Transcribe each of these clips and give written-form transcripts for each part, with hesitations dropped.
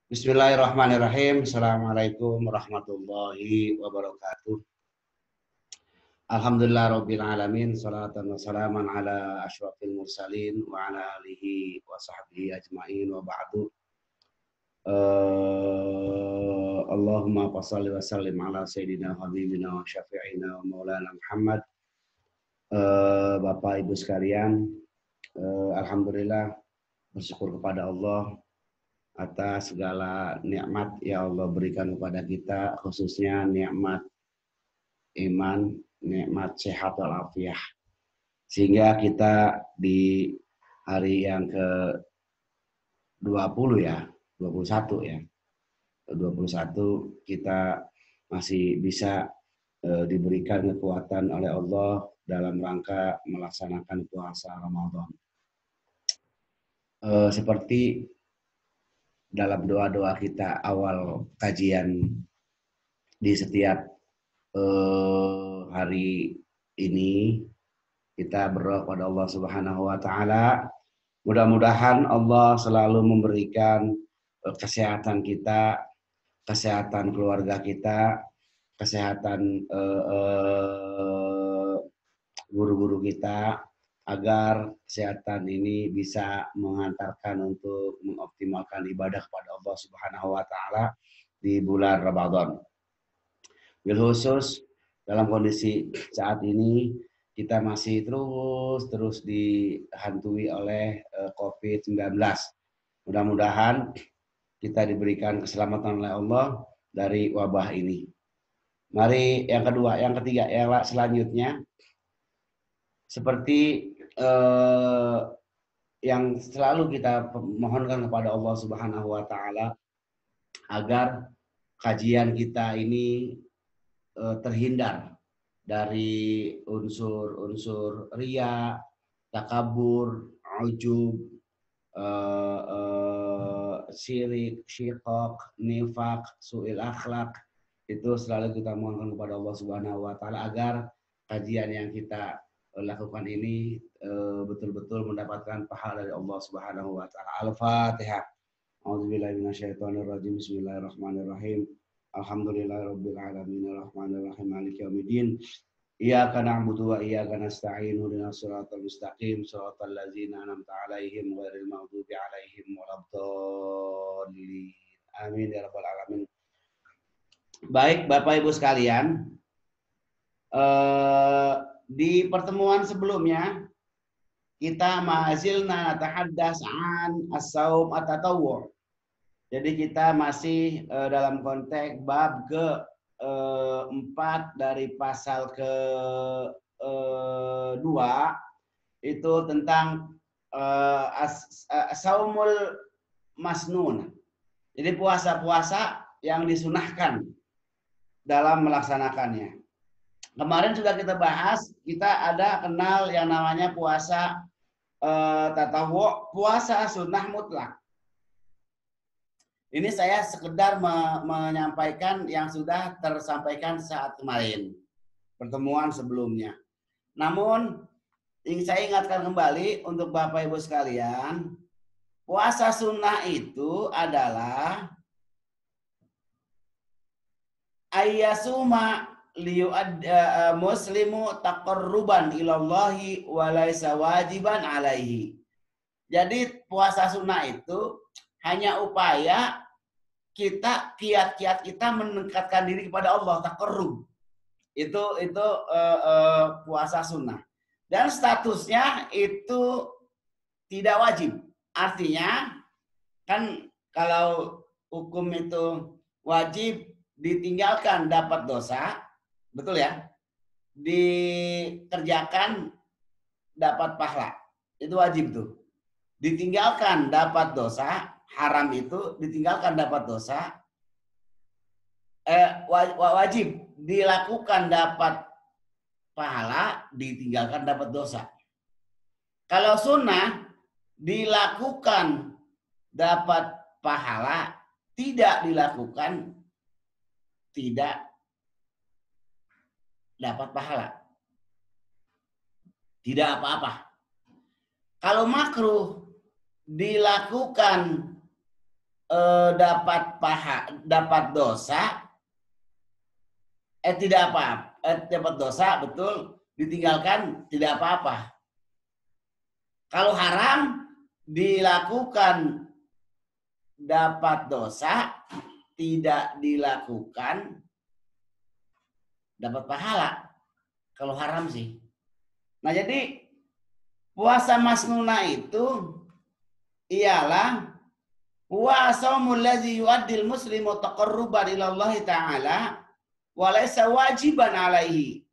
Bismillahirrahmanirrahim. Assalamualaikum warahmatullahi wabarakatuh. Alhamdulillah rabbil alamin. Salatan wa salaman ala asyrafil mursalin wa ala alihi wa sahbihi ajmain wa ba'du. Allahumma fassalli wa sallim ala sayyidina habibina wa syafi'ina wa maulana Muhammad. Bapak Ibu sekalian, alhamdulillah bersyukur kepada Allah atas segala nikmat yang Allah berikan kepada kita, khususnya nikmat iman, nikmat sehat walafiat. Sehingga kita di hari yang ke-20 ya, 21 ya. 21 kita masih bisa diberikan kekuatan oleh Allah dalam rangka melaksanakan puasa Ramadan. Seperti dalam doa-doa kita awal kajian di setiap hari ini, kita berdoa kepada Allah Subhanahu wa taala. Mudah-mudahan Allah selalu memberikan kesehatan kita, kesehatan keluarga kita, kesehatan guru-guru kita, agar kesehatan ini bisa mengantarkan untuk mengoptimalkan ibadah kepada Allah Subhanahu wa taala di bulan Ramadan. Bil khusus dalam kondisi saat ini kita masih terus dihantui oleh COVID-19. Mudah-mudahan kita diberikan keselamatan oleh Allah dari wabah ini. Mari yang kedua, yang ketiga, yang selanjutnya seperti yang selalu kita mohonkan kepada Allah Subhanahu wa taala agar kajian kita ini terhindar dari unsur-unsur riya, takabur, ujub, syirik, syikok, nifak, su'il akhlak. Itu selalu kita mohonkan kepada Allah Subhanahu wa taala agar kajian yang kita lakukan ini betul-betul mendapatkan pahala dari Allah Subhanahu wa taala. Al-Fatihah. A'udzubillahi minasyaitonirrajim. Bismillahirrahmanirrahim. Alhamdulillahirabbil alamin arrahmanirrahim maliki yaumiddin. Iyyaka na'budu wa iyyaka nasta'in. Ihdinas siratal mustaqim, siratal ladzina an'amta 'alaihim ghairil maghdubi 'alaihim waladdallin. Amin ya rabbal alamin. Baik, Bapak Ibu sekalian, di pertemuan sebelumnya kita mazilna natahaddas an as-saum at-tatawwu'. Jadi kita masih dalam konteks bab ke-4 dari pasal ke-2 itu tentang saumul masnun. Jadi puasa-puasa yang disunahkan dalam melaksanakannya. Kemarin sudah kita bahas, kita ada kenal yang namanya puasa tatawwu', puasa sunnah mutlak. Ini saya sekedar menyampaikan yang sudah tersampaikan saat kemarin, pertemuan sebelumnya. Namun, saya ingatkan kembali untuk Bapak Ibu sekalian, puasa sunnah itu adalah ayyasuma muslimu taqarruban ilallahi walaysa wajiban alaihi. Jadi puasa sunnah itu hanya upaya kita, kiat-kiat kita mendekatkan diri kepada Allah, taqarrub. Itu puasa sunnah. Dan statusnya itu tidak wajib. Artinya kan kalau hukum itu wajib ditinggalkan dapat dosa, betul ya? Dikerjakan dapat pahala. Itu wajib tuh. Ditinggalkan dapat dosa, haram itu ditinggalkan dapat dosa. Wajib dilakukan dapat pahala, ditinggalkan dapat dosa. Kalau sunnah dilakukan dapat pahala, tidak dilakukan tidak dapat pahala. Tidak apa-apa. Kalau makruh dilakukan dapat dosa, tidak apa, dapat dosa betul, ditinggalkan tidak apa-apa. Kalau haram dilakukan dapat dosa, tidak dilakukan dapat pahala. Kalau haram sih. Nah jadi puasa masnunah itu ialah puasaumul ladzi yu'addil muslimu taqarruban ila Allah taala wa laysa wajiban alaihi.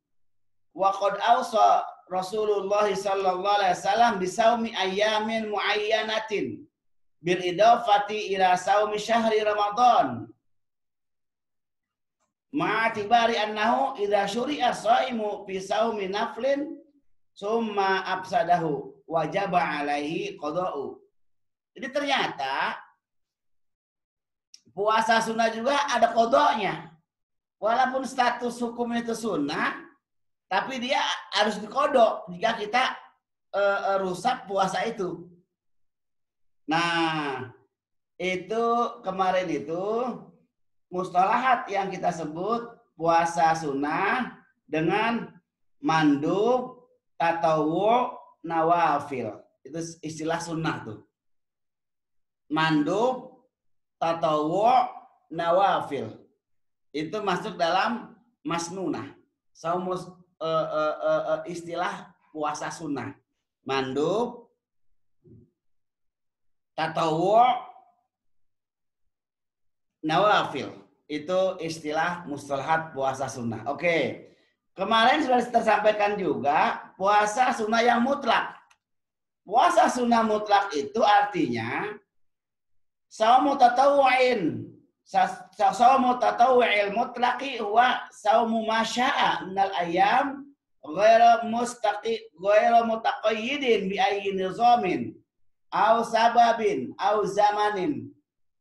Wa qad awsa Rasulullah sallallahu alaihi wasallam bisaumi ayyamin muayyanatin bil idafati ila saumi syahri Ramadan. Ma'atibari annahu idza syuri'a shaimu fi saumi naflin summa absadahu wajaba alaihi qada'u. Jadi ternyata puasa sunnah juga ada kodoknya. Walaupun status hukum itu sunnah, tapi dia harus dikodok jika kita rusak puasa itu. Nah, itu kemarin itu mustalahat yang kita sebut puasa sunnah dengan mandub, tatawu, nawafil. Itu istilah sunnah tuh. Mandub, tatawu, nawafil. Itu masuk dalam masnunah. Istilah puasa sunnah. Mandub, tatawu, nawafil. Itu istilah mustalahat puasa sunnah. Oke. Kemarin sudah tersampaikan juga puasa sunnah yang mutlak. Puasa sunnah mutlak itu artinya saumu tatawu'in. Saumu tatawu'il mutlaqi huwa saumu masya'a minal ayyam ghairu mutaqayyidin bi ayyi nizamin aw sababin aw zamanin.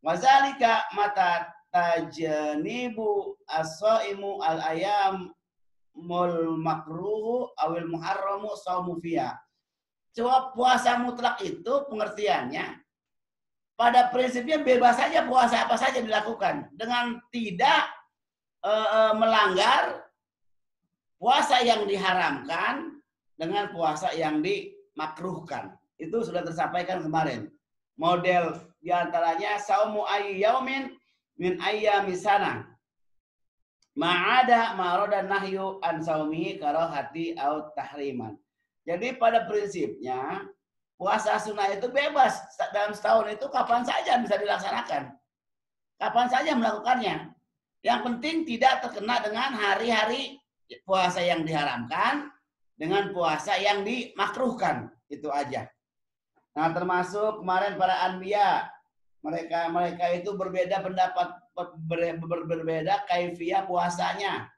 Wazalika mata tajanibu as-shaimu al-ayyam mul makruhu awil muharramu saumu fiha. Coba puasa mutlak itu pengertiannya pada prinsipnya bebas saja puasa apa saja dilakukan dengan tidak melanggar puasa yang diharamkan dengan puasa yang dimakruhkan. Itu sudah tersampaikan kemarin. Model diantaranya saumu ayyaumin min ayyami sana. Ma'ada ma'roda nahyu an saumihi karahati au tahriman. Jadi pada prinsipnya puasa sunnah itu bebas dalam setahun itu kapan saja bisa dilaksanakan. Kapan saja melakukannya. Yang penting tidak terkena dengan hari-hari puasa yang diharamkan dengan puasa yang dimakruhkan. Itu aja. Nah termasuk kemarin para anbiya. Mereka itu berbeda pendapat, berbeda kaifiyah puasanya.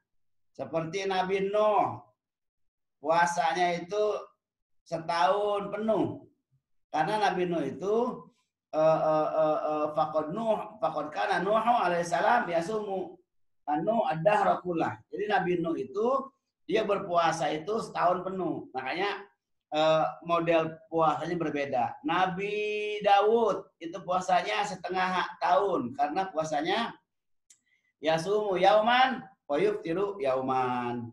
Seperti Nabi Nuh, puasanya itu setahun penuh. Karena Nabi Nuh itu faqad kana Nuh alaihissalam yasumu ad-dahra kullah. Jadi Nabi Nuh itu dia berpuasa itu setahun penuh. Makanya model puasanya berbeda. Nabi Daud itu puasanya setengah tahun karena puasanya yasumu yauman wa yuftiru yauman.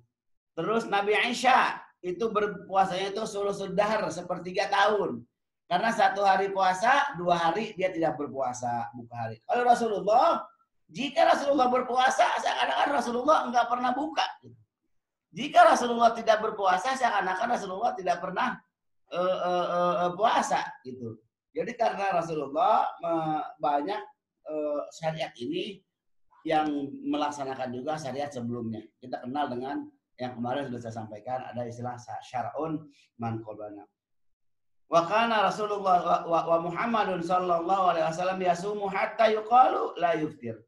Terus Nabi Aisyah itu berpuasanya itu sulusul dahr, sepertiga tahun. Karena satu hari puasa, 2 hari dia tidak berpuasa, buka hari. Kalau Rasulullah, jika Rasulullah berpuasa, seakan-akan Rasulullah enggak pernah buka. Jika Rasulullah tidak berpuasa, seakan-akan Rasulullah tidak pernah puasa gitu. Jadi karena Rasulullah banyak syariat ini yang melaksanakan juga syariat sebelumnya. Kita kenal dengan yang kemarin sudah saya sampaikan, ada istilah syar'un man qablana. Wa kana Rasulullah wa Muhammadun sallallahu alaihi wasallam yasumu hatta yuqalu la yuftir.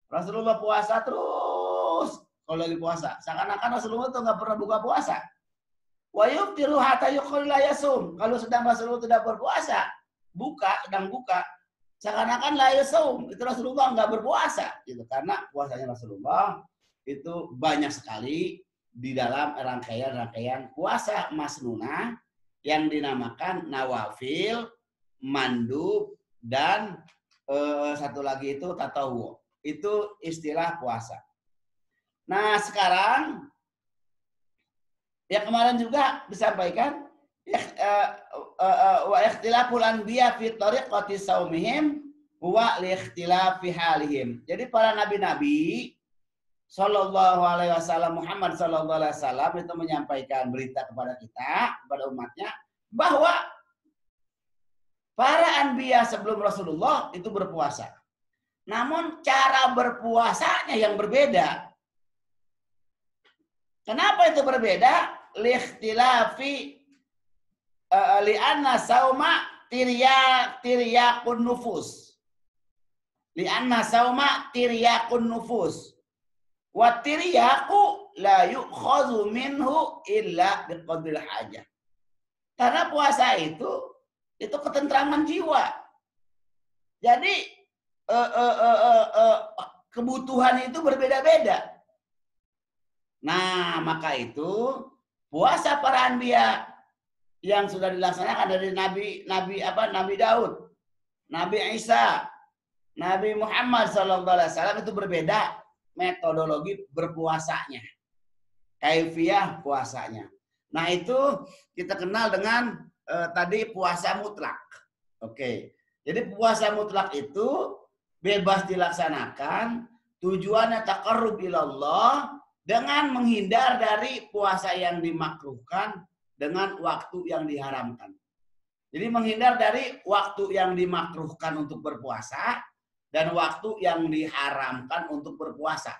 Rasulullah puasa terus kalau lagi puasa. Seakan-akan Rasulullah itu nggak pernah buka puasa. Wa yuftiru hatta yuqalu la yasum. Kalau sedang Rasulullah tidak berpuasa, sedang buka, seakan-akan la yasum. Itu Rasulullah nggak berpuasa gitu. Karena puasanya Rasulullah itu banyak sekali di dalam rangkaian-rangkaian puasa masnunah yang dinamakan nawafil, mandub, dan satu lagi itu tatawu. Itu istilah puasa. Nah, sekarang ya kemarin juga disampaikan wa ikhtilaful anbiya fi tariqati saumihim wa li ikhtilafi halihim. Jadi para nabi-nabi sallallahu alaihi wasallam, Muhammad sallallahu alaihi wasallam itu menyampaikan berita kepada kita, kepada umatnya, bahwa para anbiya sebelum Rasulullah itu berpuasa. Namun cara berpuasanya yang berbeda. Kenapa itu berbeda? Likhtilafi li'anna sauma tiryakun nufus. Li'anna sauma tiryakun nufus. Wa tiryaku la yu'khadhu minhu illa biqadril hajah. Karena puasa itu ketentraman jiwa. Jadi kebutuhan itu berbeda-beda. Nah, maka itu puasa para anbiya yang sudah dilaksanakan dari Nabi Daud, Nabi Isa, Nabi Muhammad SAW itu berbeda metodologi berpuasanya, kaifiyah puasanya. Nah, itu kita kenal dengan tadi puasa mutlak. Oke. Jadi puasa mutlak itu bebas dilaksanakan, tujuannya taqarrub ilallah dengan menghindar dari puasa yang dimakruhkan dengan waktu yang diharamkan. Jadi menghindar dari waktu yang dimakruhkan untuk berpuasa dan waktu yang diharamkan untuk berpuasa.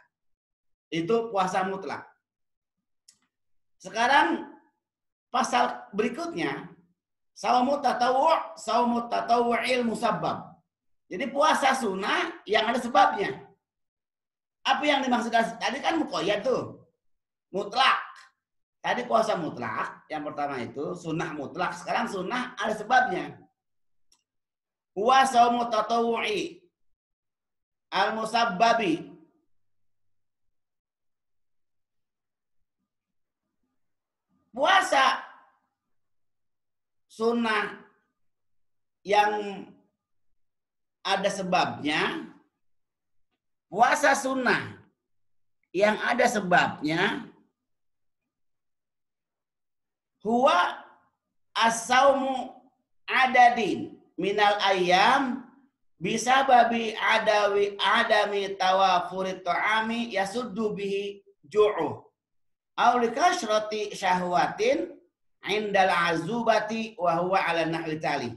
Itu puasa mutlak. Sekarang pasal berikutnya, saumut tatawu'il musabbab. Jadi puasa sunnah yang ada sebabnya. Apa yang dimaksudkan? Tadi kan muqayyad tuh. Mutlak. Tadi puasa mutlak, yang pertama itu sunnah mutlak. Sekarang sunnah ada sebabnya. Wa saumut tatawu'i al-musabbabi. Puasa sunnah yang ada sebabnya, puasa sunnah yang ada sebabnya, huwa as-saumu adadin minal ayyam bisababi adami tawafurit ta'ami yasuddu bihi ju'uh aw likasrati syahwatin indal azubati wa huwa ala nahli tali.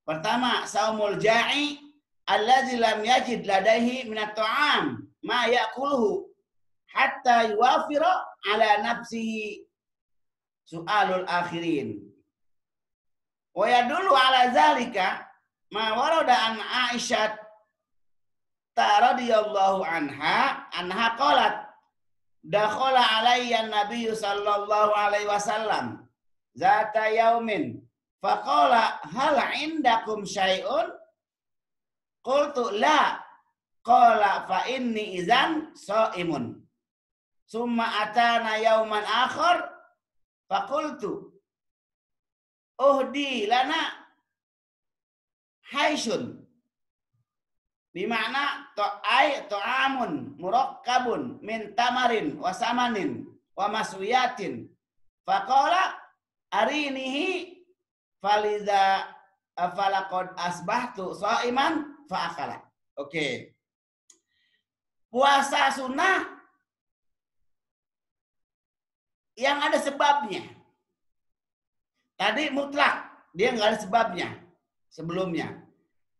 Pertama, saumul ja'i allazi lam yajid ladaihi minat ta'am ma ya'kuluhu hatta yuwafira ala nafsihi su'alul akhirin. Wa yadullu ala zalika ma warada an Aisyah radhiyallahu anha qalat dakhala alayya an-nabiy sallallahu alaihi wasallam zata yaumin faqala hal indakum syai'un qultu la qala fa inni idzan shaimun summa atana yauman akhar faqultu uhdi lana haisyun bima'na ta'amun murakkabun min tamarin wa samanin wa maswiyatin faqala arinihi faliza falaqad asbahtu shaiman fa akala. Oke. Puasa sunnah yang ada sebabnya. Tadi mutlak, dia nggak ada sebabnya sebelumnya.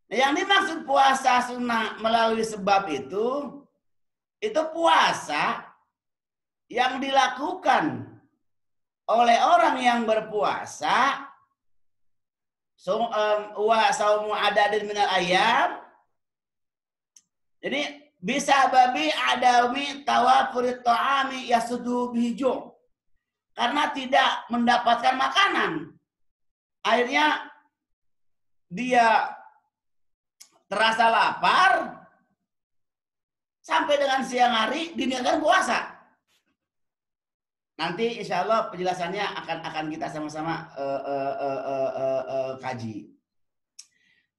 Nah, yang dimaksud puasa sunnah melalui sebab itu puasa yang dilakukan oleh orang yang berpuasa wa saumu adadin minal ayyam. Jadi bisa babi adami tawafurit ta'ami yasudu bihiju. Karena tidak mendapatkan makanan. Akhirnya dia terasa lapar sampai dengan siang hari diniatkan puasa. Nanti insya Allah penjelasannya akan kita sama-sama kaji.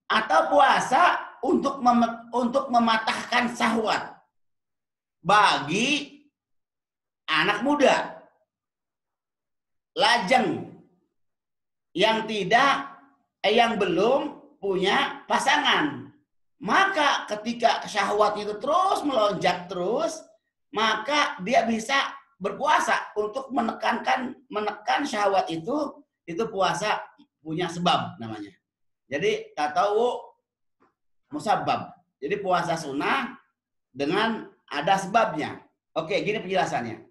Atau puasa untuk mematahkan syahwat bagi anak muda lajang yang belum punya pasangan. Maka ketika syahwat itu terus melonjak terus, maka dia bisa berpuasa untuk menekan syahwat itu puasa punya sebab namanya. Jadi tatawu musabbab. Jadi puasa sunnah dengan ada sebabnya. Oke, gini penjelasannya.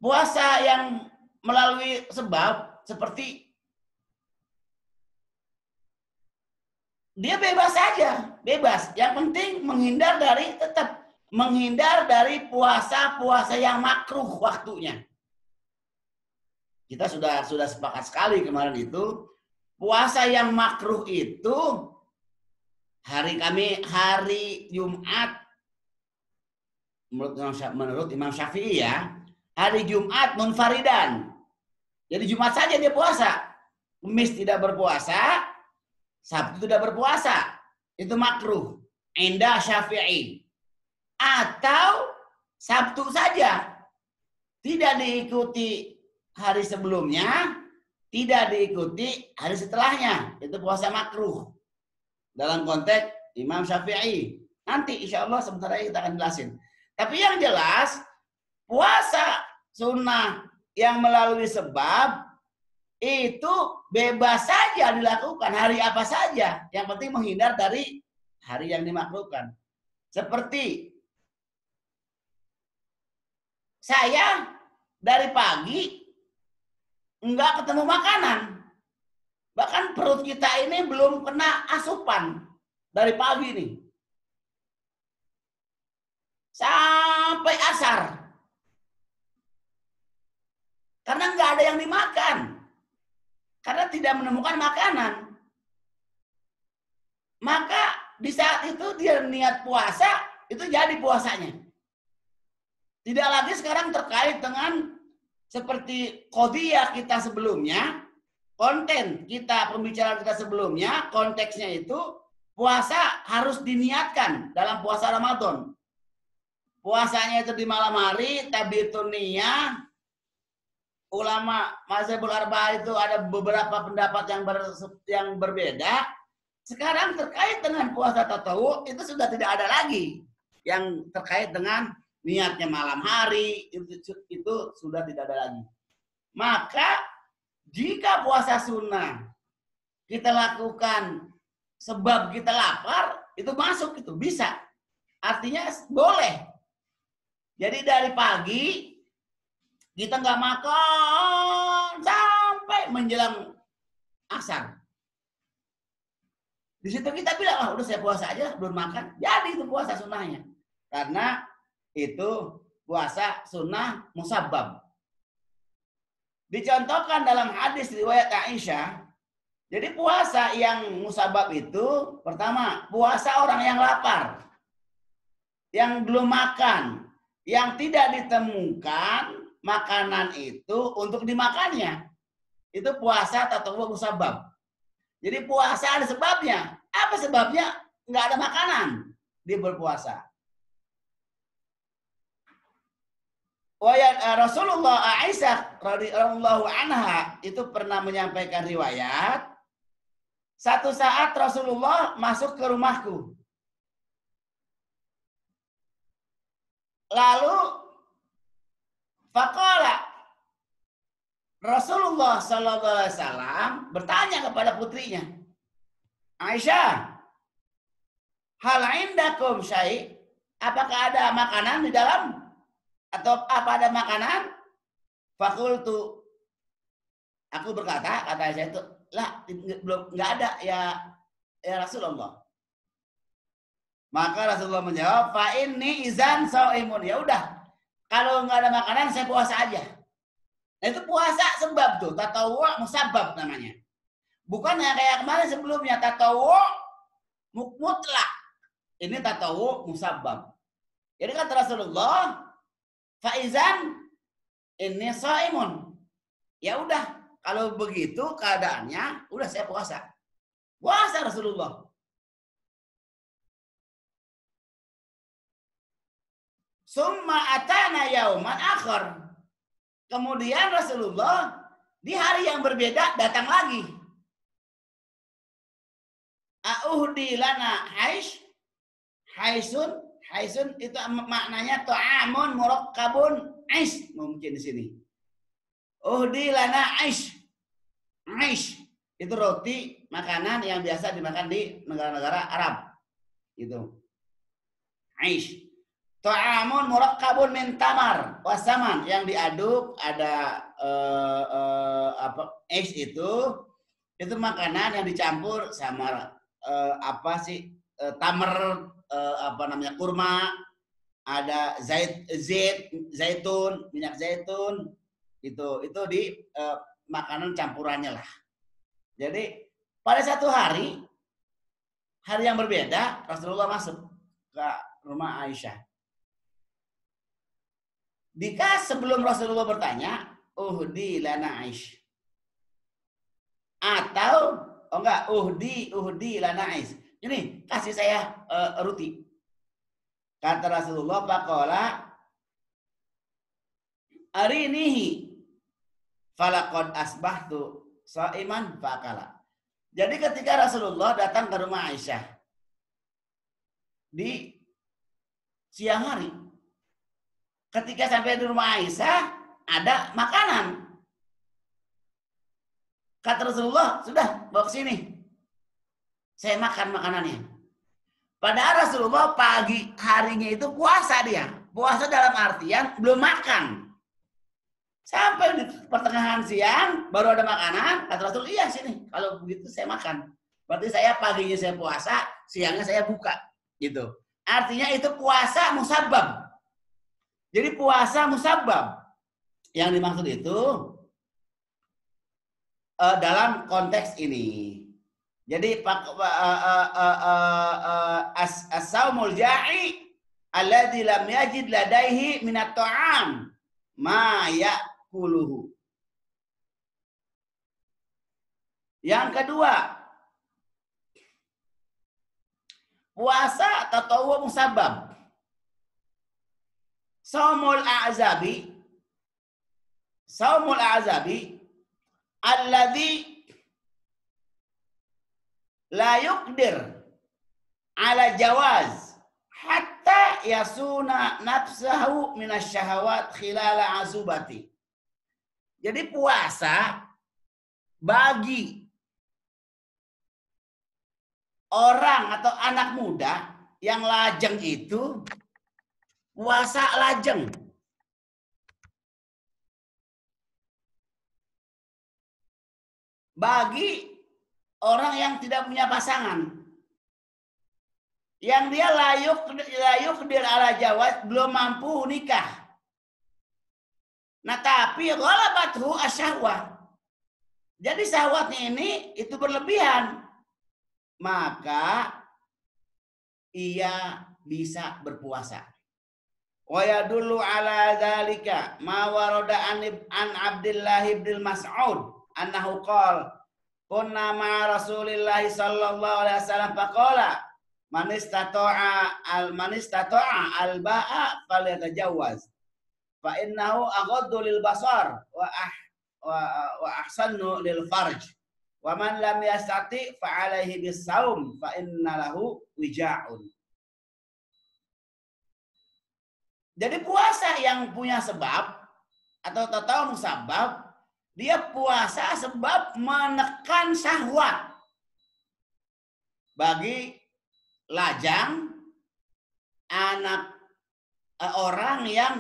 Puasa yang melalui sebab seperti dia bebas saja, bebas. Yang penting tetap menghindar dari puasa-puasa yang makruh waktunya. Kita sudah sepakat sekali kemarin itu, puasa yang makruh itu hari Jumat menurut Imam Syafi'i ya, hari Jumat munfaridan. Jadi Jumat saja dia puasa. Kamis tidak berpuasa, Sabtu tidak berpuasa. Itu makruh. Indah Syafi'i. Atau Sabtu saja. Tidak diikuti hari sebelumnya, tidak diikuti hari setelahnya. Itu puasa makruh. Dalam konteks Imam Syafi'i. Nanti insya Allah sebentar lagi kita akan jelasin. Tapi yang jelas, puasa sunnah yang melalui sebab itu bebas saja dilakukan. Hari apa saja. Yang penting menghindar dari hari yang dimakruhkan. Seperti saya dari pagi enggak ketemu makanan. Bahkan perut kita ini belum kena asupan dari pagi nih. Sampai asar. Karena enggak ada yang dimakan. Karena tidak menemukan makanan. Maka di saat itu dia niat puasa, itu jadi puasanya. Tidak lagi sekarang terkait dengan seperti qadhiyah kita sebelumnya, konten kita, pembicaraan kita sebelumnya, konteksnya itu puasa harus diniatkan dalam puasa Ramadan. Puasanya itu di malam hari, tabitun niyah. Ulama mazhabul arba'ah itu ada beberapa pendapat yang berbeda. Sekarang terkait dengan puasa tatawu itu sudah tidak ada lagi yang terkait dengan niatnya malam hari, itu sudah tidak ada lagi. Maka jika puasa sunnah kita lakukan sebab kita lapar, itu masuk, itu bisa. Artinya boleh. Jadi dari pagi kita nggak makan sampai menjelang asar. Di situ kita bilang, udah saya puasa aja, belum makan. Jadi itu puasa sunnahnya. Karena itu puasa sunnah musabbab. Dicontohkan dalam hadis riwayat Aisyah. Jadi puasa yang musabbab itu, pertama, puasa orang yang lapar. Yang belum makan. Yang tidak ditemukan makanan itu untuk dimakannya. Itu puasa tatawwu musabbab. Jadi puasa ada sebabnya. Apa sebabnya? Nggak ada makanan. Dia berpuasa. Rasulullah Aisyah radhiyallahu anha itu pernah menyampaikan riwayat. Satu saat Rasulullah masuk ke rumahku. Lalu faqala Rasulullah sallallahu alaihi wasallam bertanya kepada putrinya, Aisyah, hal indakum syai'? Apakah ada makanan di dalam? Atau apa ada makanan? Fakultu, aku berkata, kata Aisyah itu, lah belum, nggak ada ya Rasulullah. Maka Rasulullah menjawab, fa inni izan shaimun. Ya udah, kalau nggak ada makanan saya puasa aja. Nah, itu puasa sebab tuh, tatawwu musabbab namanya. Bukan yang kayak kemarin sebelumnya, tatawwu mutlak. Ini tatawwu musabbab. Jadi kata Rasulullah, faizan ini shaimun. Ya udah, kalau begitu keadaannya, udah saya puasa. Puasa Rasulullah. Summa atana yauman akhar. Kemudian Rasulullah di hari yang berbeda datang lagi. Auhdi lana haisun itu maknanya ta'amun murakkabun ais mungkin di sini. Uhdi lana ais itu roti makanan yang biasa dimakan di negara-negara Arab. Gitu. Ais. Ta'amun murakkabun min tamar wasaman yang diaduk ada ais itu makanan yang dicampur sama tamar kurma, ada zaitun, minyak zaitun, itu di makanan campurannya lah. Jadi pada satu hari yang berbeda Rasulullah masuk ke rumah Aisyah. Sebelum Rasulullah bertanya, uhdi lana Aisyah. Atau enggak, uhdi lana Aisyah. Ini kasih saya roti. Kata Rasulullah, faqala arinihi falaqad asbahtu shaiman faqala. Jadi ketika Rasulullah datang ke rumah Aisyah di siang hari, ketika sampai di rumah Aisyah ada makanan. Kata Rasulullah, sudah bawa ke sini. Saya makan makanannya. Padahal Rasulullah pagi harinya itu puasa dia. Puasa dalam artian belum makan. Sampai di pertengahan siang baru ada makanan. Kata Rasul, iya sini. Kalau begitu saya makan. Berarti saya paginya saya puasa, siangnya saya buka. Gitu. Artinya itu puasa musabbab. Jadi puasa musabbab. Yang dimaksud itu dalam konteks ini. Jadi as-saumul ja'i alladzi lam yajid ladaihi minat ta'am ma ya'kuluhu. Yang kedua, puasa tatawwu musabbab. Saumul a'zabi alladzi la yuqdir ala jawaz hatta yasuna nafsahu minasyahawat khilala azubati. Jadi puasa bagi orang atau anak muda yang lajeng itu puasa lajeng. Bagi orang yang tidak punya pasangan, yang dia layuk ala jawaz, belum mampu nikah. Nah tapi ghalabathu asyahwah. Jadi syahwatnya ini itu berlebihan, maka ia bisa berpuasa. Wa yadullu ala dzalika ma warada an Abdullah bin Mas'ud annahu qala kunna ma Rasulillah sallallahu alaihi wasallam faqala man istata'a al-ba'a falyatajawaz fa innahu aghaddu lil basar wa ahsanu lil farj wa man lam yastati fa alaihi bis-saum fa inna lahu wija'un. Jadi puasa yang punya sebab atau tahu musabab, dia puasa sebab menekan syahwat bagi lajang anak orang yang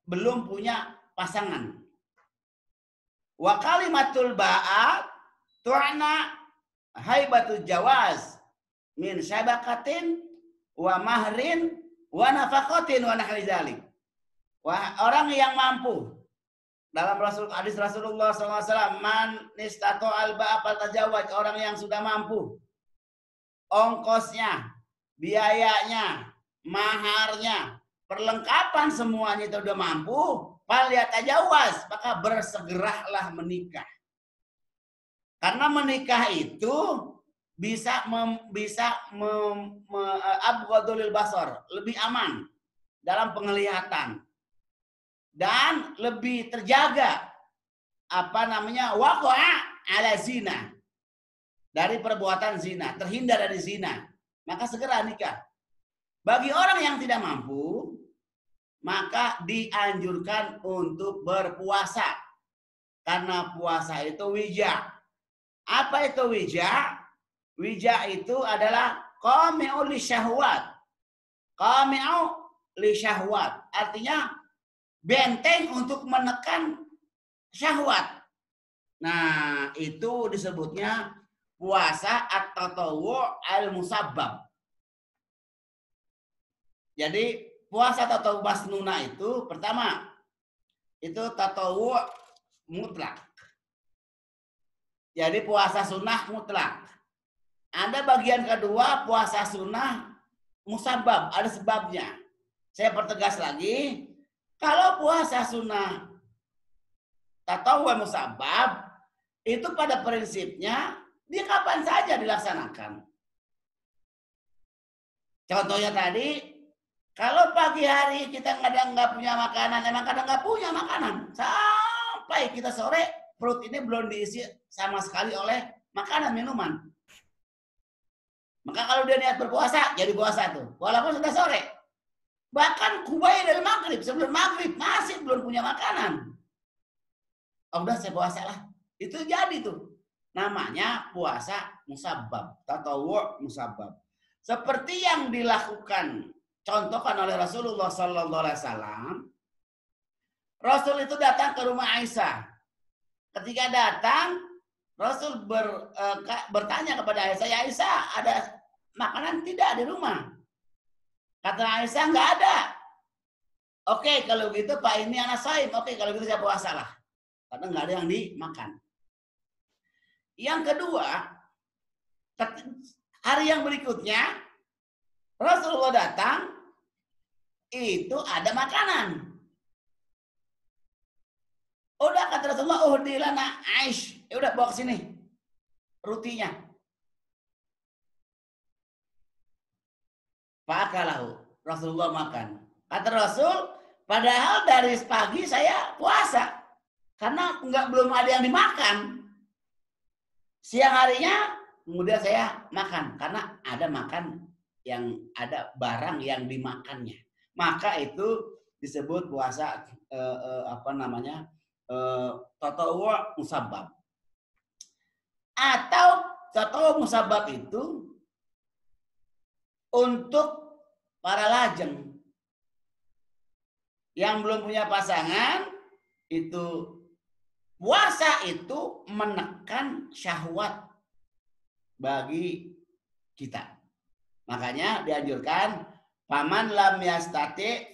belum punya pasangan. Wa kalimatul ba'a tu'na haibatul jawaz min syabakatin wa mahrin wa nafaqatin wa nahli dzalik. Wah, orang yang mampu dalam hadis Rasulullah SAW, man nistato alba apa tajawaj, orang yang sudah mampu, ongkosnya, biayanya, maharnya, perlengkapan semuanya itu sudah mampu, falya tajawaz, maka bersegeralah menikah. Karena menikah itu abghadul lil basar, lebih aman dalam penglihatan dan lebih terjaga waqa'a ala zina, dari perbuatan zina, terhindar dari zina, maka segera nikah. Bagi orang yang tidak mampu, maka dianjurkan untuk berpuasa, karena puasa itu wija. Apa itu wija? Wija itu adalah qami'u li syahwat. Qami'u li syahwat, artinya benteng untuk menekan syahwat. Nah, itu disebutnya puasa at-tatawwu' al-musabbab. Jadi puasa tatawwu' masnunah itu pertama itu tatawwu' mutlak. Jadi puasa sunnah mutlak. Ada bagian kedua puasa sunnah musabbab, ada sebabnya. Saya pertegas lagi, kalau puasa sunnah tatawwu' musabbab itu pada prinsipnya dia kapan saja dilaksanakan. Contohnya tadi, kalau pagi hari kita kadang nggak punya makanan, emang kadang nggak punya makanan, sampai kita sore perut ini belum diisi sama sekali oleh makanan minuman. Maka kalau dia niat berpuasa, jadi puasa tuh, walaupun sudah sore. Bahkan kubai dari maghrib, sebelum maghrib masih belum punya makanan. Oh, udah saya puasa lah. Itu jadi tuh. Namanya puasa musabbab, tatawwu' musabbab. Seperti yang dilakukan, contohkan oleh Rasulullah Sallallahu Alaihi Wasallam. Rasul itu datang ke rumah Aisyah. Ketika datang, Rasul bertanya kepada Aisyah, ya Aisyah, ada makanan tidak di rumah? Kata Aisyah, nggak ada. Oke, kalau gitu Pak ini anak saim. Oke, kalau gitu saya puasa lah. Karena nggak ada yang dimakan. Yang kedua, hari yang berikutnya, Rasulullah datang, itu ada makanan. Udah kata Rasulullah, uhdilana aish. Ya udah bawa ke sini rotinya. Fakalahu, Rasulullah makan. Kata Rasul, padahal dari pagi saya puasa. Karena belum ada yang dimakan. Siang harinya kemudian saya makan karena ada makan yang ada barang yang dimakannya. Maka itu disebut puasa tatawwu' musabbab. Atau tatawwu' musabbab itu untuk para lajeng yang belum punya pasangan, itu puasa itu menekan syahwat bagi kita. Makanya dianjurkan paman lam yastati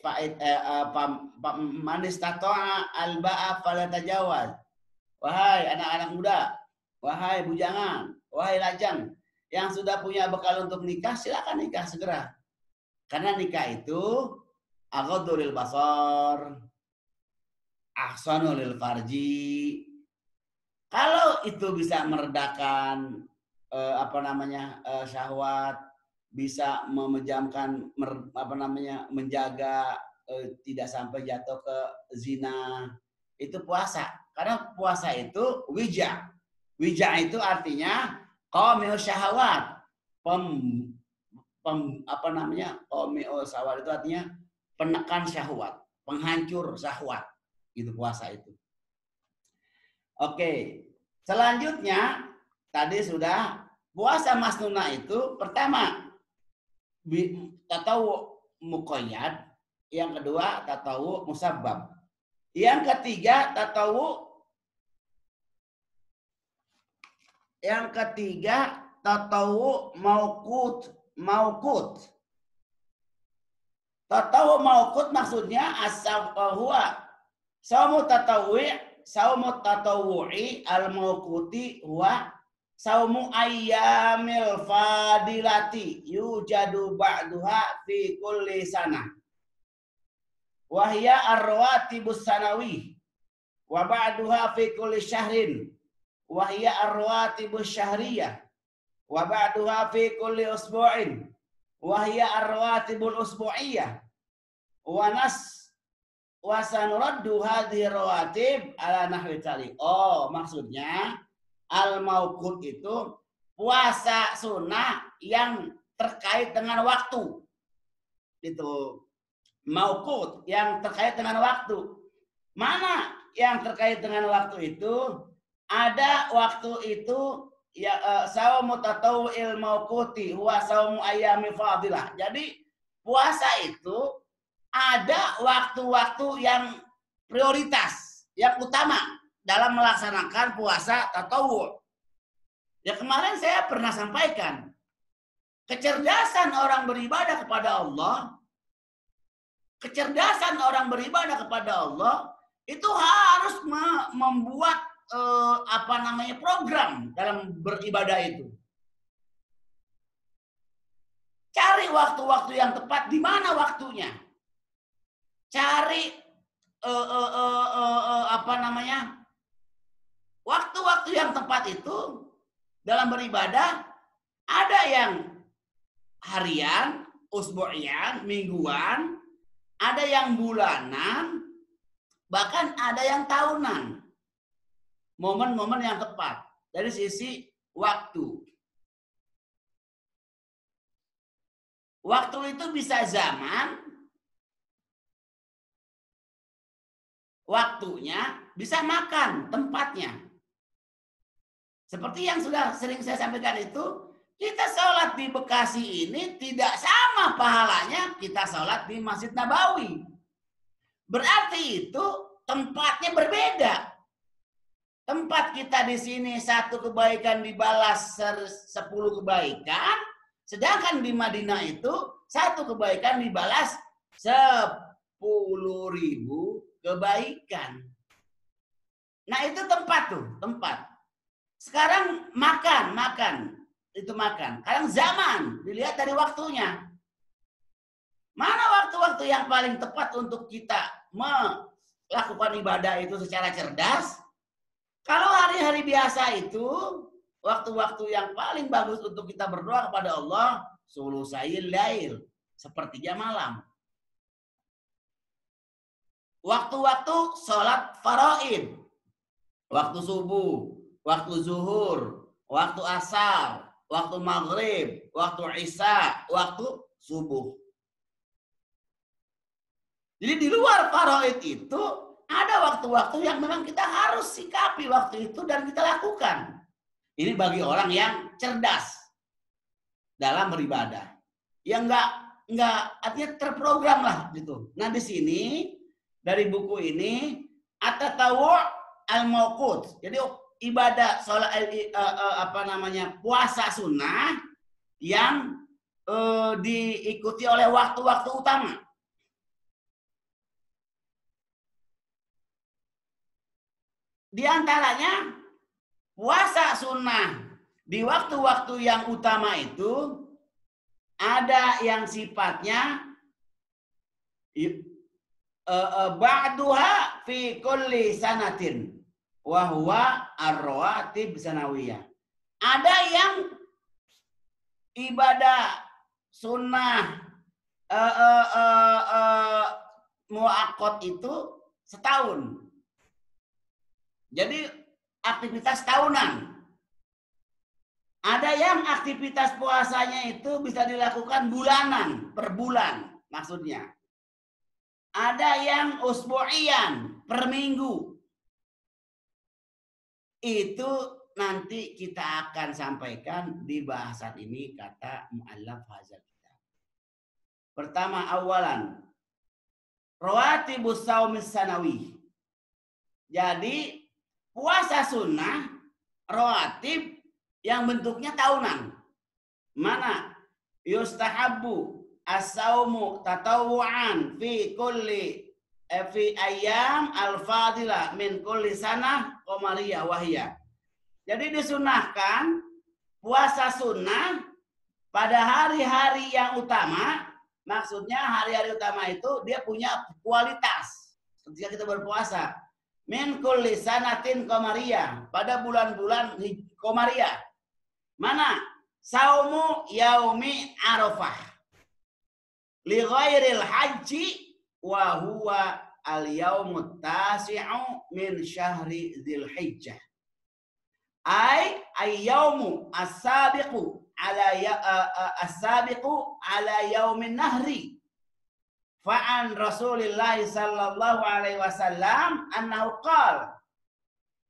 man istata'a al-ba'a falatajawaz. Wahai anak-anak muda, wahai bujangan, wahai lajang yang sudah punya bekal untuk nikah, silakan nikah segera. Karena nikah itu aghaddu lil basar, ahsanu lil farji. Kalau itu bisa meredakan syahwat, bisa memejamkan menjaga tidak sampai jatuh ke zina, itu puasa. Karena puasa itu wija. Wija itu artinya qami'u syahwat. Qami'u syahwat itu artinya penekan syahwat, penghancur syahwat. Itu puasa itu. Oke, selanjutnya tadi sudah puasa masnunah itu pertama tatawwu' muqayyad, yang kedua tatawwu' musabbab, yang ketiga tatawwu' mauqut. Tatawwu' mauqut maksudnya huwa saumu tatawwu'i al-mauquti huwa saumu ayyamil fadilati yujadu ba'duha fi kulli sanah. Wa hiya ar-rawatibus sanawi wa ba'duha fi kulli syahrin. Wa hiya ar-rawatibus syahriyah wa ba'duha fi kulli usbu'in wa hiya ar-rawatibul usbu'iyah wa sanuraddu hadhihi rawatib ala nahwi tali. Oh, maksudnya al-mauqut itu puasa sunnah yang terkait dengan waktu. Itu mauqut yang terkait dengan waktu. Mana yang terkait dengan waktu itu? Ada waktu itu ya saumu tatawu'il mauquti huwa saumu ayyami fadilah. Jadi puasa itu ada waktu-waktu yang prioritas, yang utama dalam melaksanakan puasa tatawu'. Ya kemarin saya pernah sampaikan, kecerdasan orang beribadah kepada Allah, kecerdasan orang beribadah kepada Allah itu harus membuat program dalam beribadah itu. Cari waktu-waktu yang tepat, di mana waktunya. Cari waktu-waktu yang tepat itu dalam beribadah. Ada yang harian, usbu'ian, mingguan, ada yang bulanan, bahkan ada yang tahunan. Momen-momen yang tepat dari sisi waktu. Waktu itu bisa zaman, waktunya bisa makan, tempatnya. Seperti yang sudah sering saya sampaikan itu, kita sholat di Bekasi ini tidak sama pahalanya kita sholat di Masjid Nabawi. Berarti itu tempatnya berbeda. Tempat kita di sini satu kebaikan dibalas 10 kebaikan, sedangkan di Madinah itu satu kebaikan dibalas 10.000 kebaikan. Nah itu tempat tuh, tempat. Sekarang makan. Itu makan. Sekarang zaman, dilihat dari waktunya. Mana waktu-waktu yang paling tepat untuk kita melakukan ibadah itu secara cerdas? Kalau hari-hari biasa itu, waktu-waktu yang paling bagus untuk kita berdoa kepada Allah, sulusayil lail, sepertiga malam. Waktu-waktu sholat faraid, waktu subuh, waktu zuhur, waktu asar, waktu maghrib, waktu isya, waktu subuh. Jadi di luar faraid itu ada waktu-waktu yang memang kita harus sikapi waktu itu dan kita lakukan. Ini bagi orang yang cerdas dalam beribadah. Yang enggak artinya terprogram lah gitu. Nah di sini dari buku ini at-tatawu' al-mauqut. Jadi ibadah sholat puasa sunnah yang diikuti oleh waktu-waktu utama. Di antaranya puasa sunnah di waktu-waktu yang utama itu ada yang sifatnya ba'duha fi kulli sanatin wa huwa ar-rawatib sanawiyah. Ada yang ibadah sunnah muakkad itu setahun. Jadi aktivitas tahunan. Ada yang aktivitas puasanya itu bisa dilakukan bulanan, per bulan maksudnya. Ada yang usbu'ian, per minggu. Itu nanti kita akan sampaikan di bahasan ini kata mu'allaf hadzal kitab. Pertama, awalan, rawatibus shaumis sanawi. Jadi puasa sunnah rawatib yang bentuknya tahunan. Mana? Yustahabbu as-saumu tatawu'an fi ayyam al-fadilah min kulli sanah qamariyah wahiyah. Jadi disunahkan puasa sunnah pada hari-hari yang utama. Maksudnya hari-hari utama itu dia punya kualitas ketika kita berpuasa. Min kulli sanatin qamariyah, pada bulan-bulan qamariyah. Mana? saumu yaumi Arafah li ghairil haji wa huwa al-yaumut tasi'u min syahri Dzulhijjah. Ay yaumu as-sabiqu ala yaumin nahri. Fa'an Rasulillah sallallahu alaihi wasallam annahu qala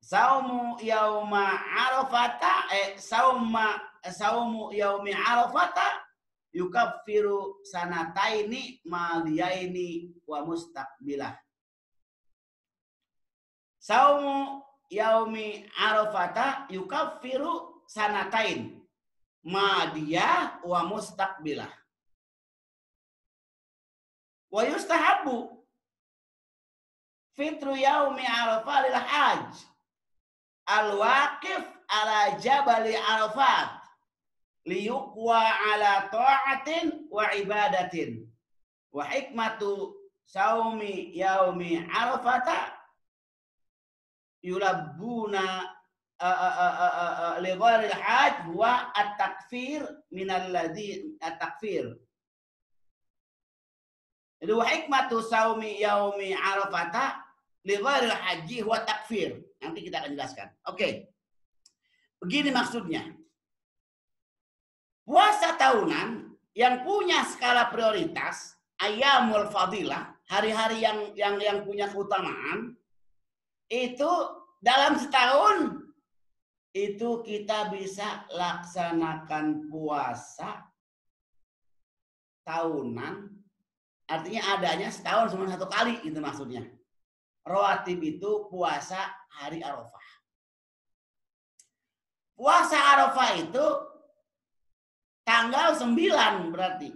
saumu yauma Arafata saumu yaumi Arafata yukaffiru sanataini madiyaini wa mustaqbilah. Saumu yaumi Arafata yukaffiru sanatain madiyah wa mustaqbilah. Wa yustahabu fitru yaumi Arafah lil hajj al-waqif ala jabali Arafat liyuqwa ala ta'atin wa ibadatin. Wa hikmatu saumi yaumi Arafata yulabbuna li ghairil hajj wa at-takfir minal ladzi at-takfir. Jadi wa hikmatu saumi yaumi Arafata li ghairil haji wa takfir. Nanti kita akan jelaskan. Oke. Begini maksudnya. Puasa tahunan yang punya skala prioritas, ayyamul fadilah, hari-hari yang punya keutamaan, itu dalam setahun itu kita bisa laksanakan puasa tahunan, artinya adanya setahun cuma satu kali, itu maksudnya. Rawatib itu puasa hari Arafah. Puasa Arafah itu tanggal 9 berarti.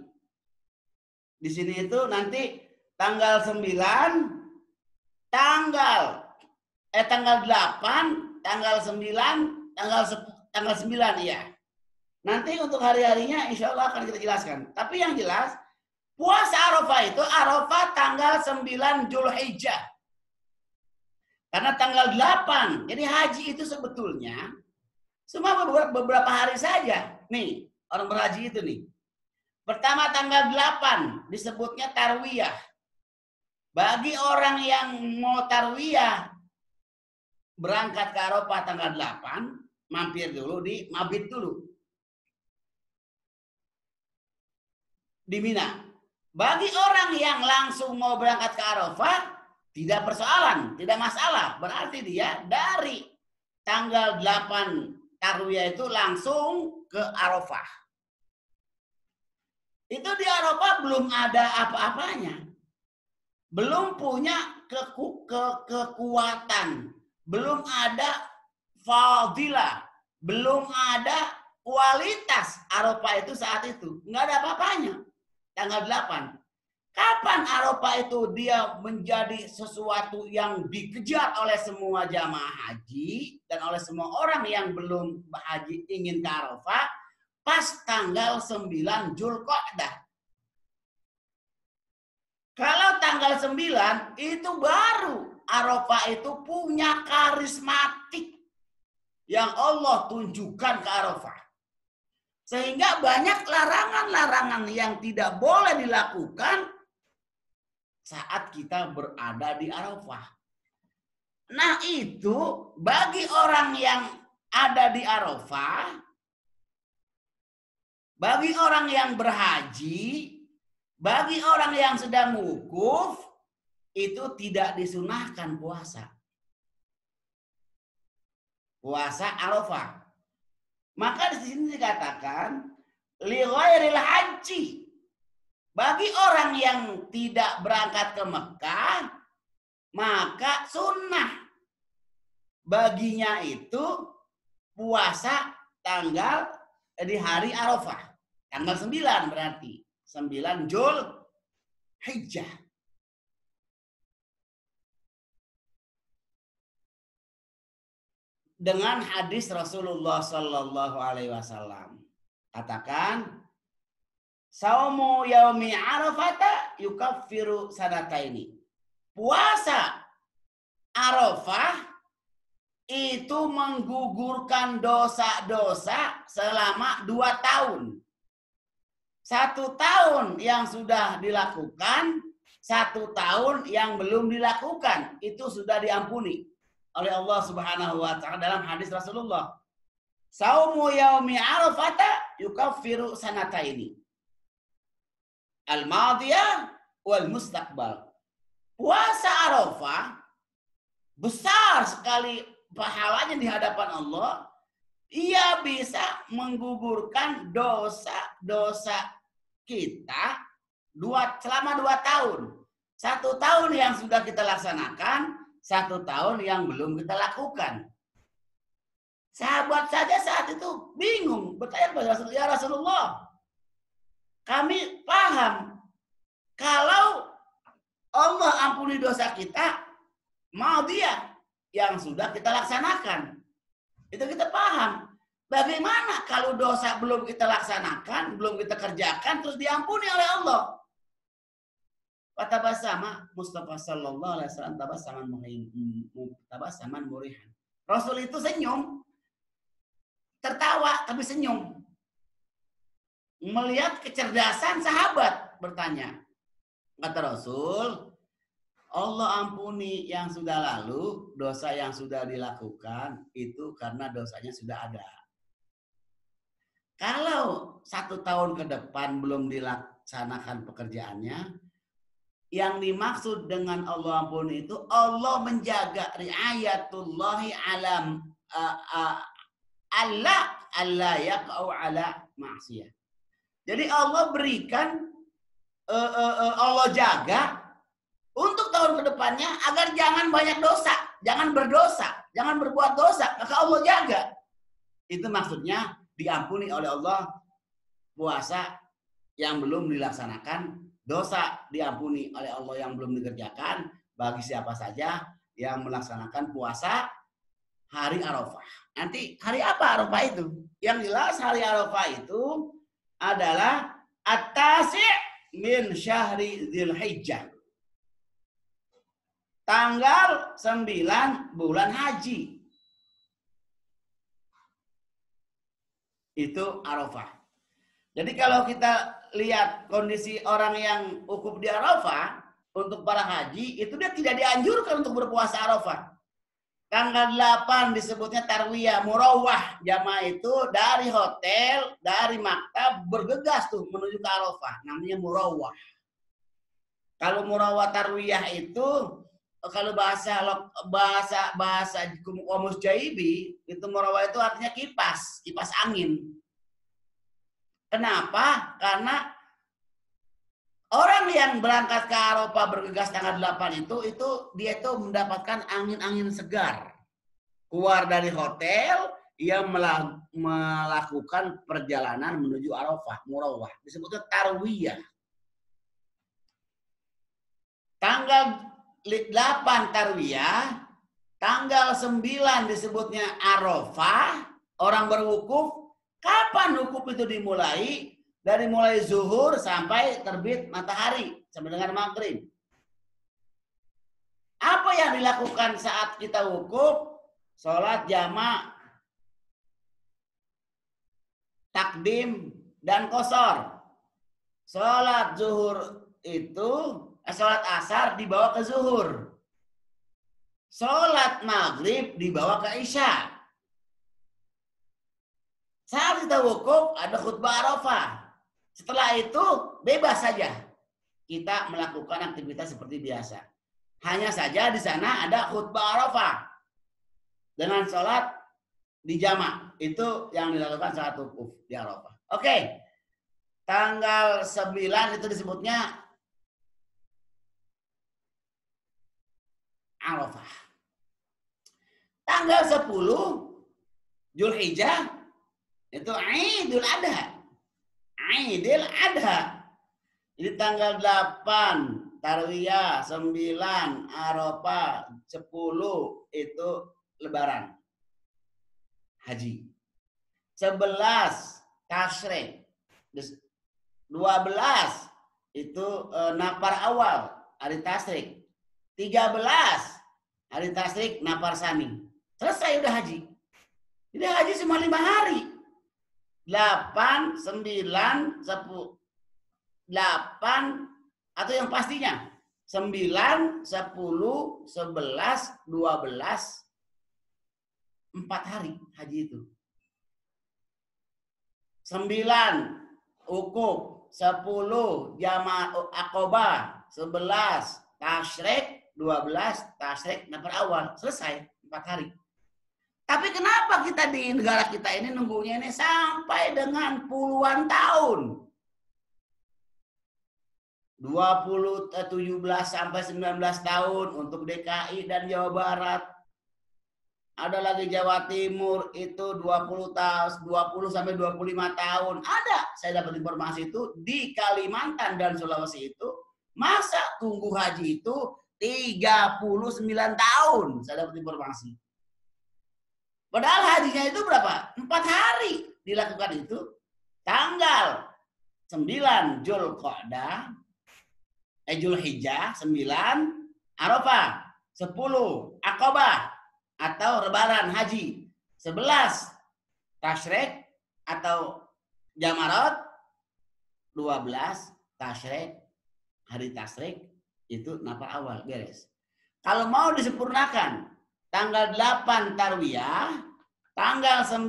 Di sini itu nanti tanggal 9, tanggal 8, tanggal 9, tanggal 9 ya. Nanti untuk hari-harinya insya Allah akan kita jelaskan. Tapi yang jelas puasa Arafah itu Arafah tanggal 9 Dzulhijjah. Karena tanggal 8. Jadi haji itu sebetulnya cuma beberapa hari saja. Nih, orang berhaji itu nih. Pertama tanggal 8 disebutnya tarwiyah. Bagi orang yang mau tarwiyah berangkat ke Arafah tanggal 8, mampir dulu di mabit dulu. Di Mina. Bagi orang yang langsung mau berangkat ke Arafah, tidak persoalan, tidak masalah. Berarti dia dari tanggal 8 tarwiyah itu langsung ke Arafah. Itu di Arafah belum ada apa-apanya. Belum punya kekuatan. Belum ada fadilah. Belum ada kualitas Arafah itu saat itu. Nggak ada apa-apanya. Tanggal 8. Kapan Arafah itu dia menjadi sesuatu yang dikejar oleh semua jamaah haji dan oleh semua orang yang belum haji ingin ke Arafah? Pas tanggal 9 Dzulqa'dah. Kalau tanggal 9 itu baru Arafah itu punya karismatik yang Allah tunjukkan ke Arafah. Sehingga banyak larangan-larangan yang tidak boleh dilakukan saat kita berada di Arafah. Nah itu bagi orang yang ada di Arafah, bagi orang yang berhaji, bagi orang yang sedang wukuf, itu tidak disunahkan puasa. Puasa Arafah. Maka di sini dikatakan li ghairil haji. Bagi orang yang tidak berangkat ke Mekah, maka sunnah baginya itu puasa tanggal di hari Arafah. Tanggal 9 berarti. 9 Dzulhijjah. Dengan hadis Rasulullah Sallallahu Alaihi Wasallam. Katakan, saumu yaumi Arafata yukaffiru sanataini. Puasa Arafah itu menggugurkan dosa-dosa selama 2 tahun. 1 tahun yang sudah dilakukan, 1 tahun yang belum dilakukan, itu sudah diampuni oleh Allah Subhanahu wa taala dalam hadis Rasulullah. Saumu yaumi Arafata yukaffiru sanataini. Al-madiyah wal mustaqbal. Puasa Arafah besar sekali pahalanya di hadapan Allah. Ia bisa menggugurkan dosa-dosa kita selama 2 tahun. 1 tahun yang sudah kita laksanakan, 1 tahun yang belum kita lakukan. Sahabat saja saat itu bingung, bertanya kepada Rasulullah, ya Rasulullah, kami paham kalau Allah ampuni dosa kita, mau dia yang sudah kita laksanakan. Itu kita paham. Bagaimana kalau dosa belum kita laksanakan, belum kita kerjakan, terus diampuni oleh Allah? Fatabasama Mustafa sallallahu alaihi wasallam tabasaman murihan. Rasul itu senyum, tertawa tapi senyum. Melihat kecerdasan sahabat, bertanya. Kata Rasul, Allah ampuni yang sudah lalu, dosa yang sudah dilakukan itu karena dosanya sudah ada. Kalau 1 tahun ke depan belum dilaksanakan pekerjaannya, yang dimaksud dengan Allah ampuni itu Allah menjaga riayatullahi alam Allah yaqau ala maksiyah. Jadi Allah berikan Allah jaga untuk tahun kedepannya agar jangan banyak dosa, jangan berdosa, jangan berbuat dosa, maka Allah jaga. Itu maksudnya diampuni oleh Allah puasa yang belum dilaksanakan, dosa diampuni oleh Allah yang belum dikerjakan bagi siapa saja yang melaksanakan puasa hari Arafah. Nanti hari apa Arafah itu? Yang jelas hari Arafah itu adalah at-tasi' min syahri Dzulhijjah. Tanggal 9 bulan haji. Itu Arafah. Jadi kalau kita lihat kondisi orang yang wukuf di Arafah, untuk para haji, itu dia tidak dianjurkan untuk berpuasa Arafah. Tanggal 8 disebutnya tarwiyah, murawah. Jamaah itu dari hotel, dari maktab, bergegas tuh menuju ke Arafah. Namanya murawah. Kalau murawah tarwiyah itu, kalau bahasa Qamus Jaibi, itu murawah itu artinya kipas angin. Kenapa? Karena orang yang berangkat ke Arafah bergegas tanggal 8 itu dia itu mendapatkan angin-angin segar. Keluar dari hotel, ia melakukan perjalanan menuju Arafah, murawah. Disebutnya tarwiyah. Tanggal 8 tarwiyah, tanggal 9 disebutnya Arafah, orang berwukuf. Kapan wukuf itu dimulai? Dari mulai zuhur sampai terbit matahari, sampai dengan maghrib. Apa yang dilakukan saat kita wukuf? Sholat jamak, takdim, dan qashar. Sholat zuhur itu, sholat asar dibawa ke zuhur. Sholat maghrib dibawa ke isya. Saat kita wukuf ada khutbah Arafah. Setelah itu bebas saja kita melakukan aktivitas seperti biasa. Hanya saja di sana ada khutbah Arafah dengan sholat di jamak. Itu yang dilakukan saat wukuf di Arafah. Oke. Tanggal 9 itu disebutnya Arafah. Tanggal 10 Dzulhijjah itu Idul Adha. Idul Adha. Jadi tanggal 8 Tarwiyah, 9 Arafah, 10 itu Lebaran Haji. 11 Tasyrik. 12 itu Nafar Awal, hari Tasyrik. 13 hari Tasyrik Nafar Sani. Selesai udah haji. Jadi haji cuma 5 hari. 8, 9, 10. 8 atau yang pastinya 9, 10, 11, 12, 4 hari haji itu. 9 ukuf, 10 jama' Aqobah, 11 tasyrik, 12 tasyrik nafar awal. Selesai 4 hari. Tapi kenapa kita di negara kita ini nunggunya ini sampai dengan puluhan tahun? 17 sampai 19 tahun untuk DKI dan Jawa Barat. Ada lagi Jawa Timur itu 20 sampai 25 tahun. Ada, saya dapat informasi itu di Kalimantan dan Sulawesi itu masa tunggu haji itu 39 tahun. Saya dapat informasi. Padahal hajinya itu berapa? 4 hari dilakukan itu. Tanggal 9 Zulqa'dah, Zulhijjah, 9 Arafah, 10 Aqobah atau Lebaran haji, 11 tasyrik atau Jamarat, 12 tasyrik, hari tasyrik itu nafar awal beres. Kalau mau disempurnakan tanggal 8 Tarwiyah, tanggal 9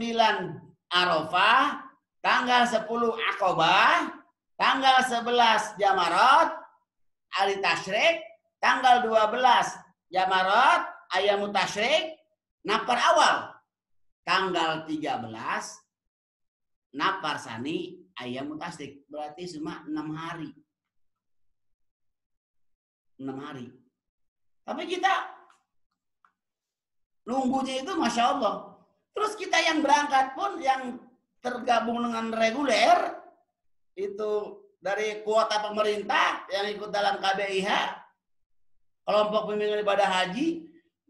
Arafah, tanggal 10 Aqobah, tanggal 11 Jamarat, hari tasyrik, tanggal 12 Jamarat, Ayyamut tasyrik, nafar awal. Tanggal 13 nafar sani, Ayyamut tasyrik. Berarti cuma 6 hari. 6 hari. Tapi kita nunggunya itu Masya Allah. Terus kita yang berangkat pun yang tergabung dengan reguler itu dari kuota pemerintah yang ikut dalam KBIH, kelompok pembimbing ibadah haji,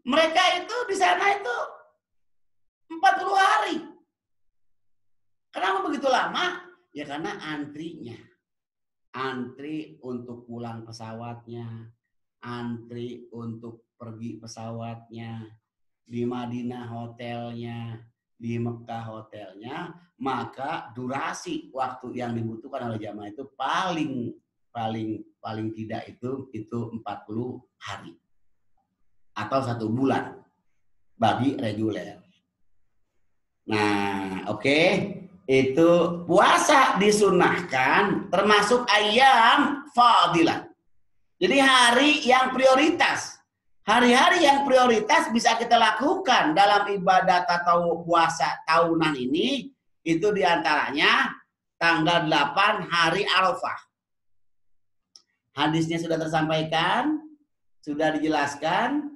mereka itu di sana itu 40 hari. Kenapa begitu lama? Ya karena antrinya. Antri untuk pulang pesawatnya, antri untuk pergi pesawatnya, di Madinah hotelnya, di Mekah hotelnya, maka durasi waktu yang dibutuhkan oleh jamaah itu paling tidak itu 40 hari atau 1 bulan bagi reguler. Nah, oke. Itu puasa disunahkan termasuk ayam fadilah. Jadi hari yang prioritas. Hari-hari yang prioritas bisa kita lakukan dalam ibadat atau puasa tahunan ini, itu diantaranya tanggal 8 hari Arafah. Hadisnya sudah tersampaikan, sudah dijelaskan.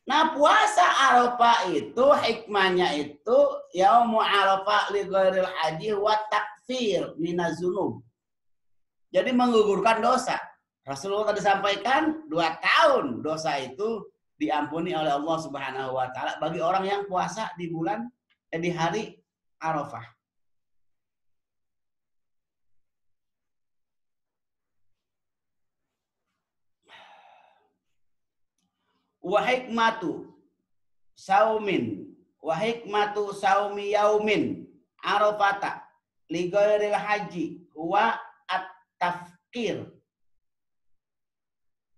Nah, puasa Arafah itu hikmahnya itu yaumu Arafah li ghairil haji wa takfir minazunub. Jadi menggugurkan dosa. Rasulullah tadi sampaikan 2 tahun dosa itu diampuni oleh Allah Subhanahu wa taala bagi orang yang puasa di bulan di hari Arafah. Wa hikmatu saumin wa hikmatu saumi yaumin Arafata li ghairil haji wa at-tafkir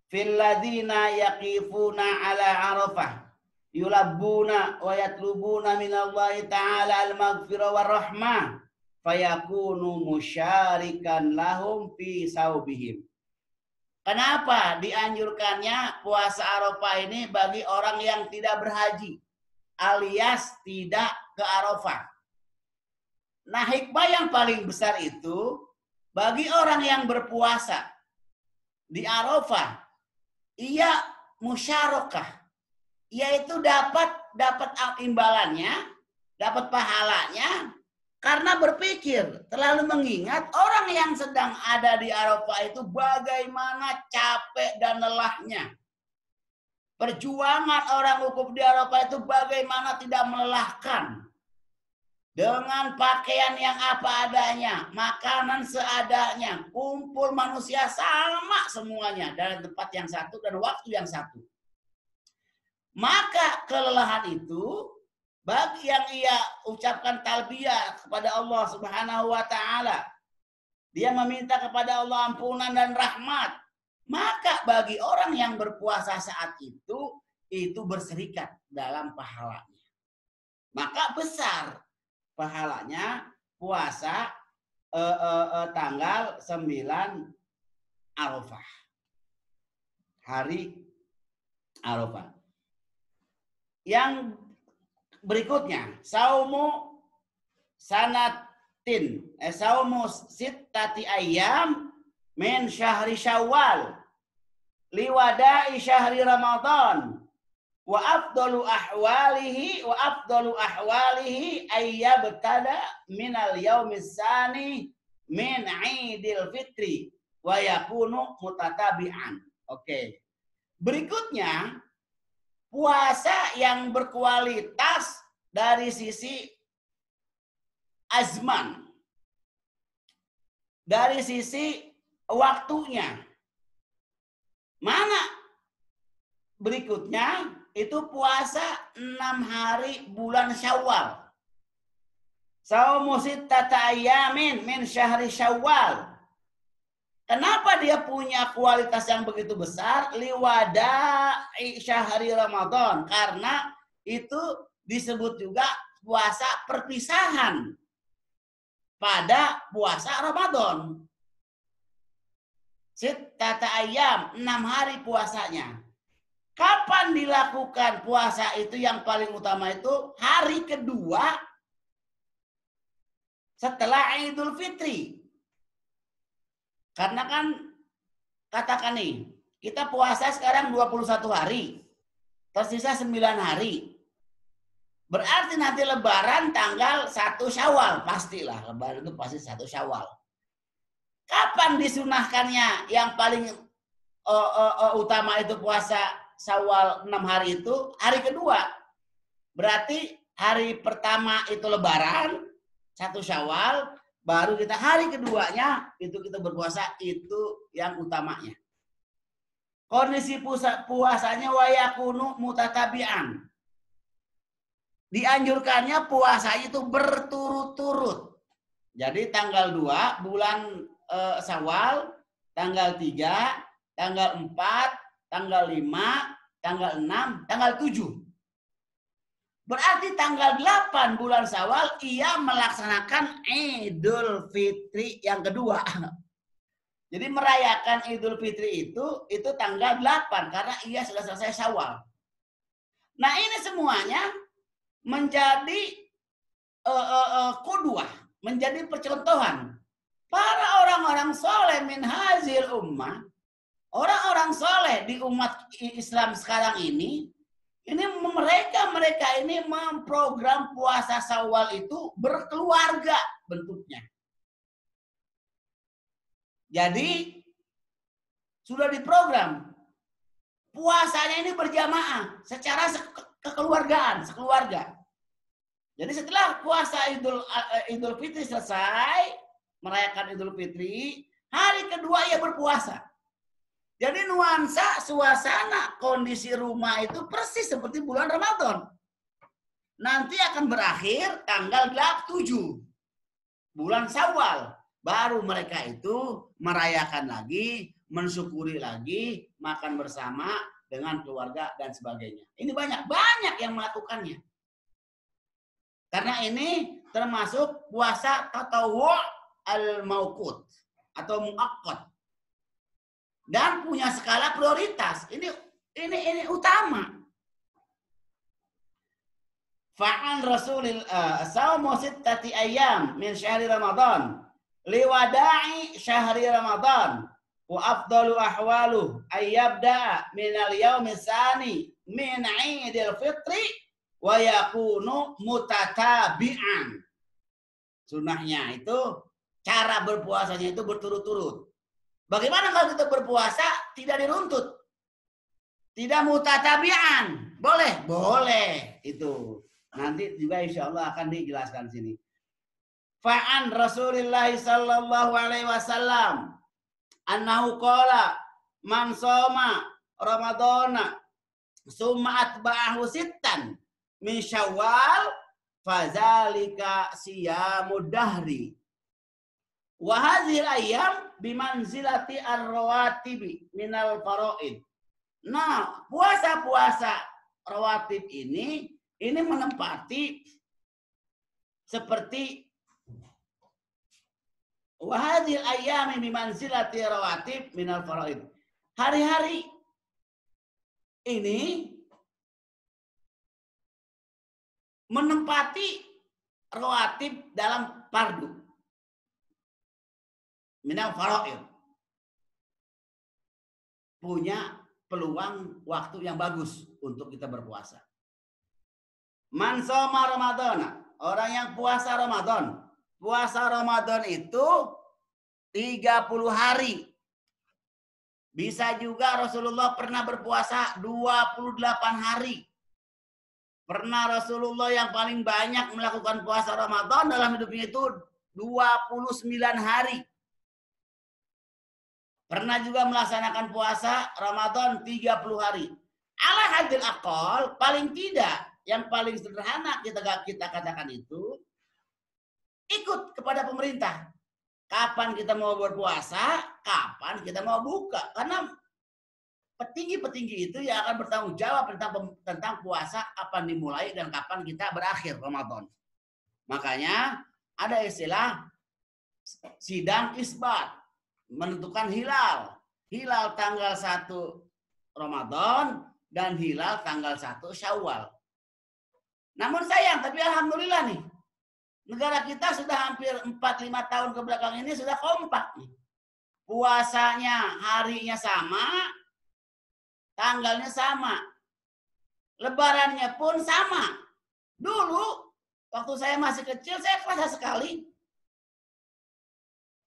fil ladzina yaqifuna ala Arafah yulabbuna wa yatlubuna minallahi ta'ala al-maghfirah war rahmah fayakunu musyarikan lahum fi saubihim. Kenapa dianjurkannya puasa Arafah ini bagi orang yang tidak berhaji alias tidak ke Arafah? Nah, hikmah yang paling besar itu bagi orang yang berpuasa di Arafah, ia musyarakah, yaitu dapat imbalannya, dapat pahalanya karena berpikir, terlalu mengingat orang yang sedang ada di Arafah itu bagaimana capek dan lelahnya. Perjuangan orang wukuf di Arafah itu bagaimana tidak melelahkan. Dengan pakaian yang apa adanya, makanan seadanya, kumpul manusia sama semuanya dari tempat yang satu dan waktu yang satu. Maka kelelahan itu Bagi yang ia ucapkan talbiyah kepada Allah Subhanahu wa taala, dia meminta kepada Allah ampunan dan rahmat, maka bagi orang yang berpuasa saat itu berserikat dalam pahalanya. Maka besar pahalanya puasa tanggal 9 Arafah. Hari Arafah. Yang berikutnya, saumu sanatin, saumu sittati ayyam min syahri Syawal liwada'i syahri Ramadan wa afdalu ahwalihi ayyabtada minal yaumis tsani min Idul Fitri wa yakunu mutatabi'an. Oke. Berikutnya, puasa yang berkualitas dari sisi azman, dari sisi waktunya. Mana? Berikutnya itu puasa 6 hari bulan Syawal. Saumu sittata ayyamin min syahri Syawal. Kenapa dia punya kualitas yang begitu besar? Liwada'i syahri Ramadan. Karena itu disebut juga puasa perpisahan pada puasa Ramadan. Sittata ayyam, 6 hari puasanya. Kapan dilakukan puasa itu yang paling utama itu? Hari kedua setelah Idul Fitri. Karena kan katakan nih, kita puasa sekarang 21 hari. Tersisa 9 hari. Berarti nanti lebaran tanggal 1 Syawal. Pastilah lebaran itu pasti 1 Syawal. Kapan disunahkannya yang paling utama itu puasa Syawal 6 hari itu? Hari kedua. Berarti hari pertama itu lebaran 1 Syawal. Baru kita hari keduanya itu kita berpuasa, itu yang utamanya. Kondisi puasanya wayakunu mutatabi'an. Dianjurkannya puasa itu berturut-turut. Jadi tanggal 2 bulan Syawal, tanggal 3, tanggal 4, tanggal 5, tanggal 6, tanggal 7. Berarti tanggal 8 bulan Syawal ia melaksanakan Idul Fitri yang kedua. Jadi merayakan Idul Fitri itu tanggal 8 karena ia sudah selesai Syawal. Nah, ini semuanya menjadi qudwah, menjadi percontohan para orang-orang soleh min hazil ummah, orang-orang soleh di umat Islam sekarang ini mereka ini memprogram puasa Syawal itu berkeluarga bentuknya. Jadi sudah diprogram puasanya ini berjamaah secara kekeluargaan, sekeluarga. Jadi setelah puasa Idul Fitri selesai, merayakan Idul Fitri, hari kedua ia berpuasa. Jadi nuansa, suasana, kondisi rumah itu persis seperti bulan Ramadan. Nanti akan berakhir tanggal 7 bulan Syawal. Baru mereka itu merayakan lagi, mensyukuri lagi, makan bersama dengan keluarga dan sebagainya. Ini banyak yang melakukannya. Karena ini termasuk puasa tatawwu' al-mauqut atau muaqqat. Dan punya skala prioritas. Ini utama. Fa'an Rasulil saumu sittati ayyam min syahri Ramadan liwada'i syahri Ramadan wa afdalu ahwaluh ayyabda minal yaumis tsani min Idul Fitri wa yakunu mutatabi'an. Sunahnya itu cara berpuasanya itu berturut-turut. Bagaimana kalau kita berpuasa tidak diruntut? Tidak mutatabi'an. Boleh? Boleh. Itu. Nanti juga insya Allah akan dijelaskan sini. Fa'an Rasulullah sallallahu alaihi wasallam annahu qala man shoma Ramadana summa atba'ahu sittan min Syawal fadzalika siyamud dahri. Wa hadhil ayyam bimanzilati ar-rawatibi minal faraid. Nah, puasa-puasa rawatib ini menempati seperti wa hadhil ayyam bimanzilati rawatib minal faraid. Hari-hari ini menempati rawatib dalam fardu minal faraid. Punya peluang waktu yang bagus untuk kita berpuasa. Man shoma Ramadan, orang yang puasa Ramadan. Puasa Ramadan itu 30 hari. Bisa juga Rasulullah pernah berpuasa 28 hari. Pernah Rasulullah yang paling banyak melakukan puasa Ramadan dalam hidupnya itu 29 hari. Pernah juga melaksanakan puasa Ramadan 30 hari. Ala hadil aqal, paling tidak, yang paling sederhana kita katakan itu, ikut kepada pemerintah. Kapan kita mau berpuasa, kapan kita mau buka. Karena petinggi-petinggi itu yang akan bertanggung jawab tentang puasa, kapan dimulai dan kapan kita berakhir Ramadan. Makanya ada istilah sidang isbat, menentukan hilal. Hilal tanggal 1 Ramadan dan hilal tanggal 1 Syawal. Namun sayang, tapi alhamdulillah nih, negara kita sudah hampir 4-5 tahun ke belakang ini sudah kompak nih. Puasanya harinya sama, tanggalnya sama. Lebarannya pun sama. Dulu, waktu saya masih kecil, saya kerasa sekali.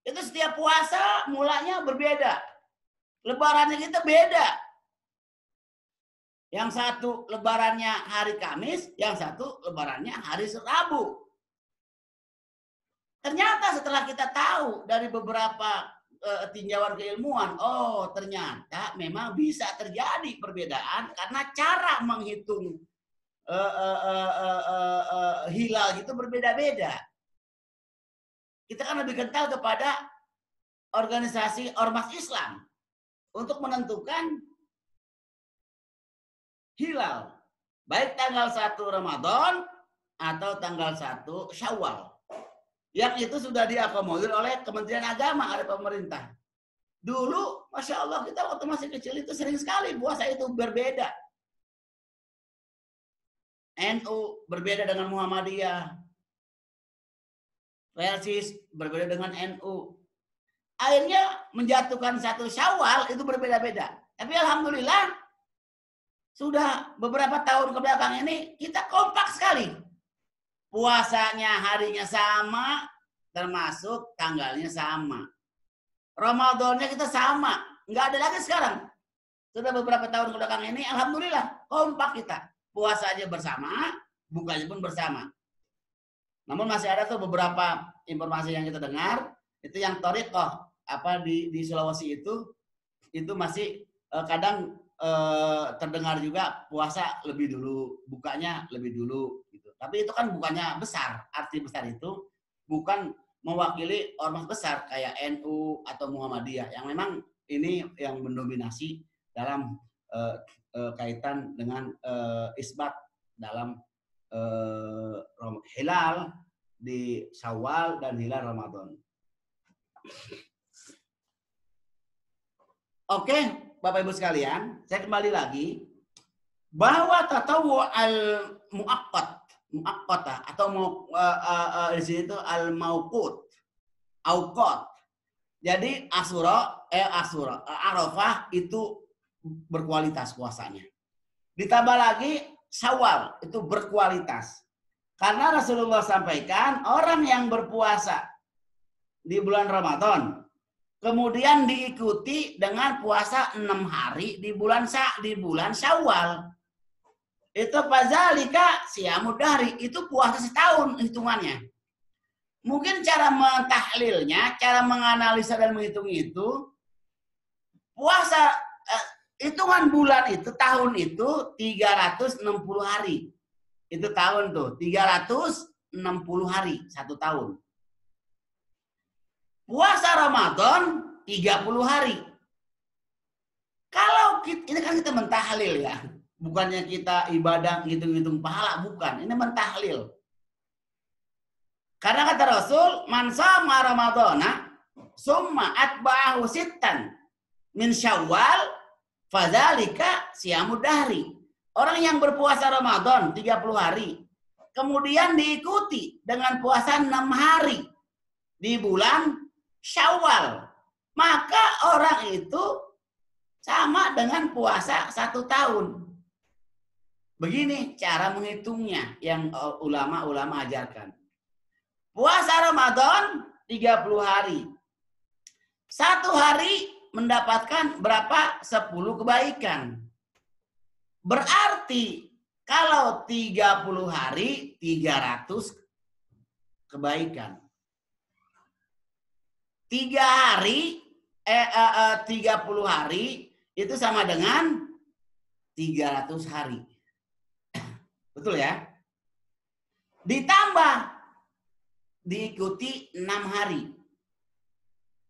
Itu setiap puasa mulanya berbeda. Lebarannya kita beda. Yang satu lebarannya hari Kamis, yang satu lebarannya hari Rabu. Ternyata setelah kita tahu dari beberapa tinjauan keilmuan, oh ternyata memang bisa terjadi perbedaan karena cara menghitung hilal itu berbeda-beda. Kita kan lebih kental kepada organisasi ormas Islam untuk menentukan hilal. Baik tanggal 1 Ramadan atau tanggal 1 Syawal. Yang itu sudah diakomodir oleh Kementerian Agama, oleh pemerintah. Dulu, Masya Allah, kita waktu masih kecil itu sering sekali puasa itu berbeda. NU berbeda dengan Muhammadiyah. Persis berbeda dengan NU. Akhirnya menjatuhkan 1 Syawal itu berbeda-beda. Tapi alhamdulillah sudah beberapa tahun ke belakang ini kita kompak sekali. Puasanya harinya sama, termasuk tanggalnya sama. Ramadannya kita sama. Nggak ada lagi sekarang. Sudah beberapa tahun ke belakang ini, alhamdulillah kompak kita. Puasa aja bersama, bukanya pun bersama. Namun masih ada tuh beberapa informasi yang kita dengar, itu yang thariqah di Sulawesi itu masih kadang terdengar juga puasa lebih dulu, bukanya lebih dulu gitu. Tapi itu kan bukannya besar. Arti besar itu bukan mewakili ormas besar kayak NU atau Muhammadiyah yang memang ini yang mendominasi dalam kaitan dengan isbat dalam hilal di Syawal dan hilal Ramadan. Oke, Bapak Ibu sekalian, saya kembali lagi bahwa tatawwu al-muaqqat atau di sini itu al-mauqut, auqat. Jadi Arafah itu berkualitas puasanya. Ditambah lagi Syawal itu berkualitas. Karena Rasulullah sampaikan orang yang berpuasa di bulan Ramadan kemudian diikuti dengan puasa 6 hari di bulan Syawal. Itu fadzalika siyamud dahri, itu puasa setahun hitungannya. Mungkin cara mentahlilnya, cara menganalisa dan menghitung itu puasa hitungan bulan itu tahun itu 360 hari. Itu tahun tuh, 360 hari, 1 tahun. Puasa Ramadan 30 hari. Kalau kita, ini kan kita mentahlil ya. Bukannya kita ibadah ngitung-ngitung pahala, bukan. Ini mentahlil. Karena kata Rasul, man shoma Ramadana summa atba'ahu sittan min Syawal fadzalika siyamud dahri. Orang yang berpuasa Ramadan 30 hari, kemudian diikuti dengan puasa 6 hari di bulan Syawal, maka orang itu sama dengan puasa 1 tahun. Begini cara menghitungnya yang ulama-ulama ajarkan. Puasa Ramadan 30 hari. 1 hari mendapatkan berapa? 10 kebaikan. Berarti kalau 30 hari 300 kebaikan. 30 hari itu sama dengan 300 hari. Betul ya? Ditambah diikuti 6 hari.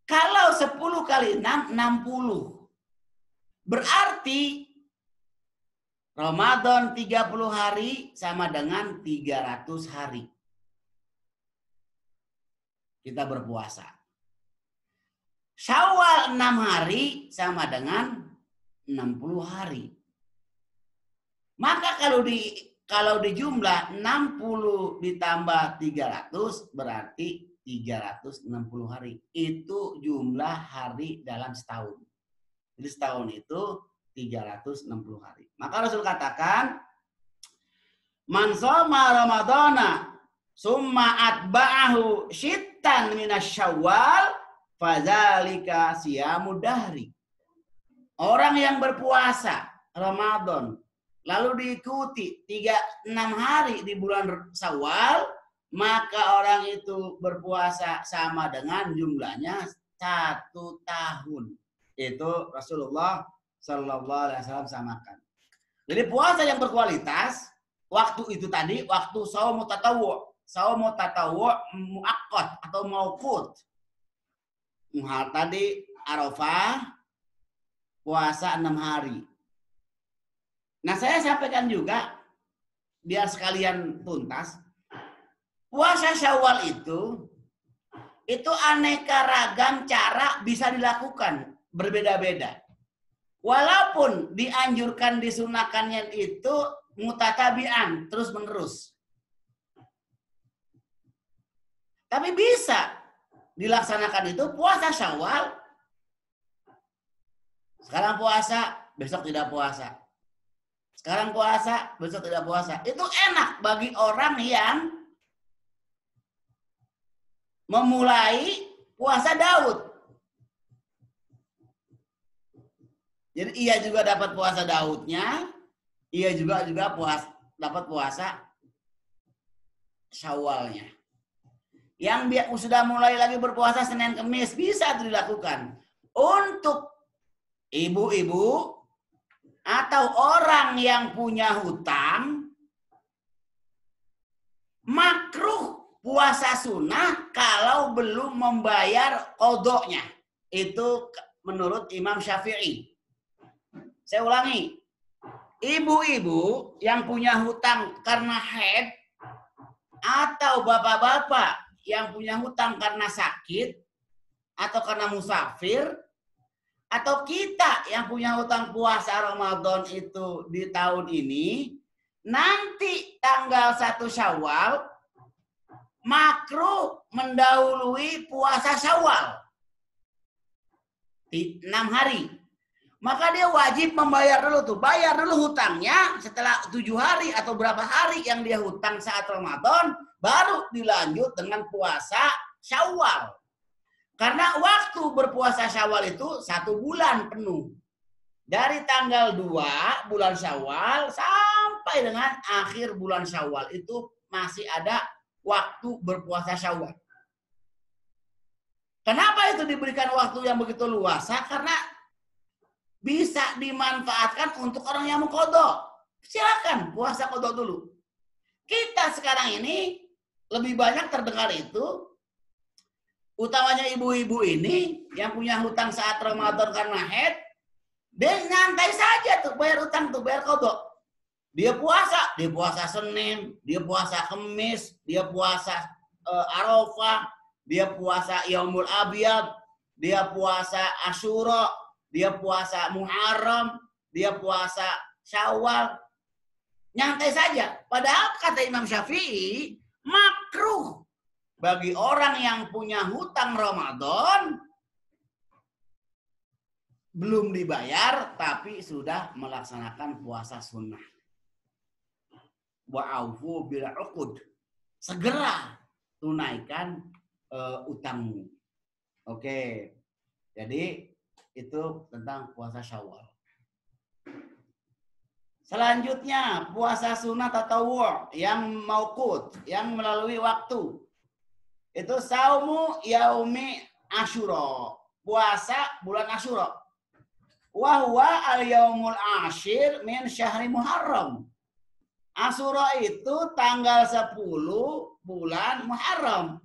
Kalau 10 kali 6, 60. Berarti Ramadan 30 hari sama dengan 300 hari. Kita berpuasa. Syawal 6 hari sama dengan 60 hari. Maka kalau di jumlah 60 ditambah 300 berarti 360 hari. Itu jumlah hari dalam setahun. Jadi setahun itu 360 hari. Maka Rasul katakan, man shoma Ramadana summa atba'ahu syittan minasyawal fadzalika siyamud dahri. Orang yang berpuasa Ramadan lalu diikuti 36 hari di bulan Syawal, maka orang itu berpuasa sama dengan jumlahnya 1 tahun. Itu Rasulullah Sallallahu Alaihi Wasallam samakan. Jadi puasa yang berkualitas, waktu itu tadi, waktu shaum tatawwu muaqqat atau mauqut. Hal tadi Arafah, puasa 6 hari. Nah, saya sampaikan juga, biar sekalian tuntas, puasa Syawal itu aneka ragam cara bisa dilakukan, berbeda-beda. Walaupun dianjurkan disunahkannya itu mutatabi'an, terus menerus. Tapi bisa dilaksanakan itu puasa Syawal. Sekarang puasa, besok tidak puasa. Sekarang puasa, besok tidak puasa. Itu enak bagi orang yang memulai puasa Daud. Jadi ia juga dapat puasa Daudnya, ia juga dapat puasa Syawalnya. Yang dia sudah mulai lagi berpuasa Senin Kemis bisa dilakukan. Untuk ibu-ibu atau orang yang punya hutang, makruh puasa sunnah kalau belum membayar qodoknya. Itu menurut Imam Syafi'i. Saya ulangi, ibu-ibu yang punya hutang karena haid atau bapak-bapak yang punya hutang karena sakit atau karena musafir, atau kita yang punya hutang puasa Ramadan itu di tahun ini, nanti tanggal 1 Syawal makruh mendahului puasa Syawal 6 hari. Maka dia wajib membayar dulu tuh. Bayar dulu hutangnya setelah 7 hari atau berapa hari yang dia hutang saat Ramadan, baru dilanjut dengan puasa Syawal. Karena waktu berpuasa Syawal itu 1 bulan penuh. Dari tanggal 2 bulan Syawal sampai dengan akhir bulan Syawal itu masih ada waktu berpuasa Syawal. Kenapa itu diberikan waktu yang begitu luas? Karena bisa dimanfaatkan untuk orang yang mengqodho. Silakan puasa qodho dulu. Kita sekarang ini lebih banyak terdengar itu, utamanya ibu-ibu ini yang punya hutang saat Ramadan karena haid, dia nyantai saja tuh bayar utang tuh, bayar kodok. Dia puasa Senin, dia puasa Kemis, dia puasa Arafah, dia puasa Yaumul Abyad, dia puasa Asyura, dia puasa Muharram, dia puasa Syawal. Nyantai saja. Padahal kata Imam Syafi'i, makruh bagi orang yang punya hutang Ramadan belum dibayar tapi sudah melaksanakan puasa sunnah. Wa'aufu bil uqud. Segera tunaikan utangmu. Oke. Jadi itu tentang puasa Syawal. Selanjutnya, puasa sunat tatawwu' yang mauqut, yang melalui waktu. Itu saumu yaumi Asyura, puasa bulan Asyura. Wa huwa al-yaumul ashir min syahri Muharram. Asyura itu tanggal 10 bulan Muharram.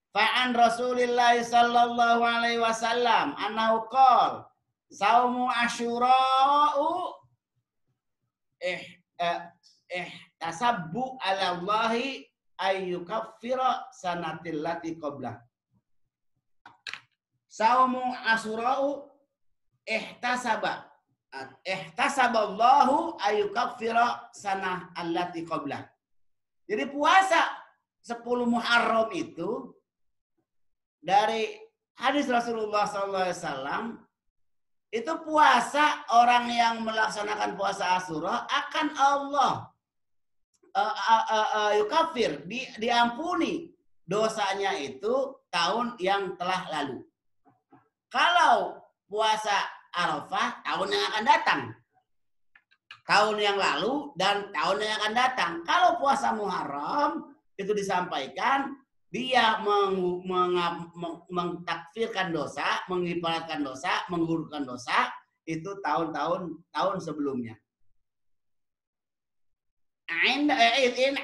Fa'an Rasulillah sallallahu alaihi wasallam annahu qala saumu Asyura'u tasabbu ala Allahi ayyukaffira sanatil lati qablah. Saumu Asyura'u ihtasaballahu ayyukaffira sanah allati qablah. Jadi puasa 10 Muharram itu dari hadis Rasulullah SAW itu puasa orang yang melaksanakan puasa Asyura akan Allah yukafir, diampuni dosanya itu tahun yang telah lalu. Kalau puasa Arafah tahun yang akan datang, tahun yang lalu dan tahun yang akan datang. Kalau puasa Muharram itu disampaikan dia mengtakfirkan dosa, mengibaratkan dosa, menggugurkan dosa itu tahun sebelumnya.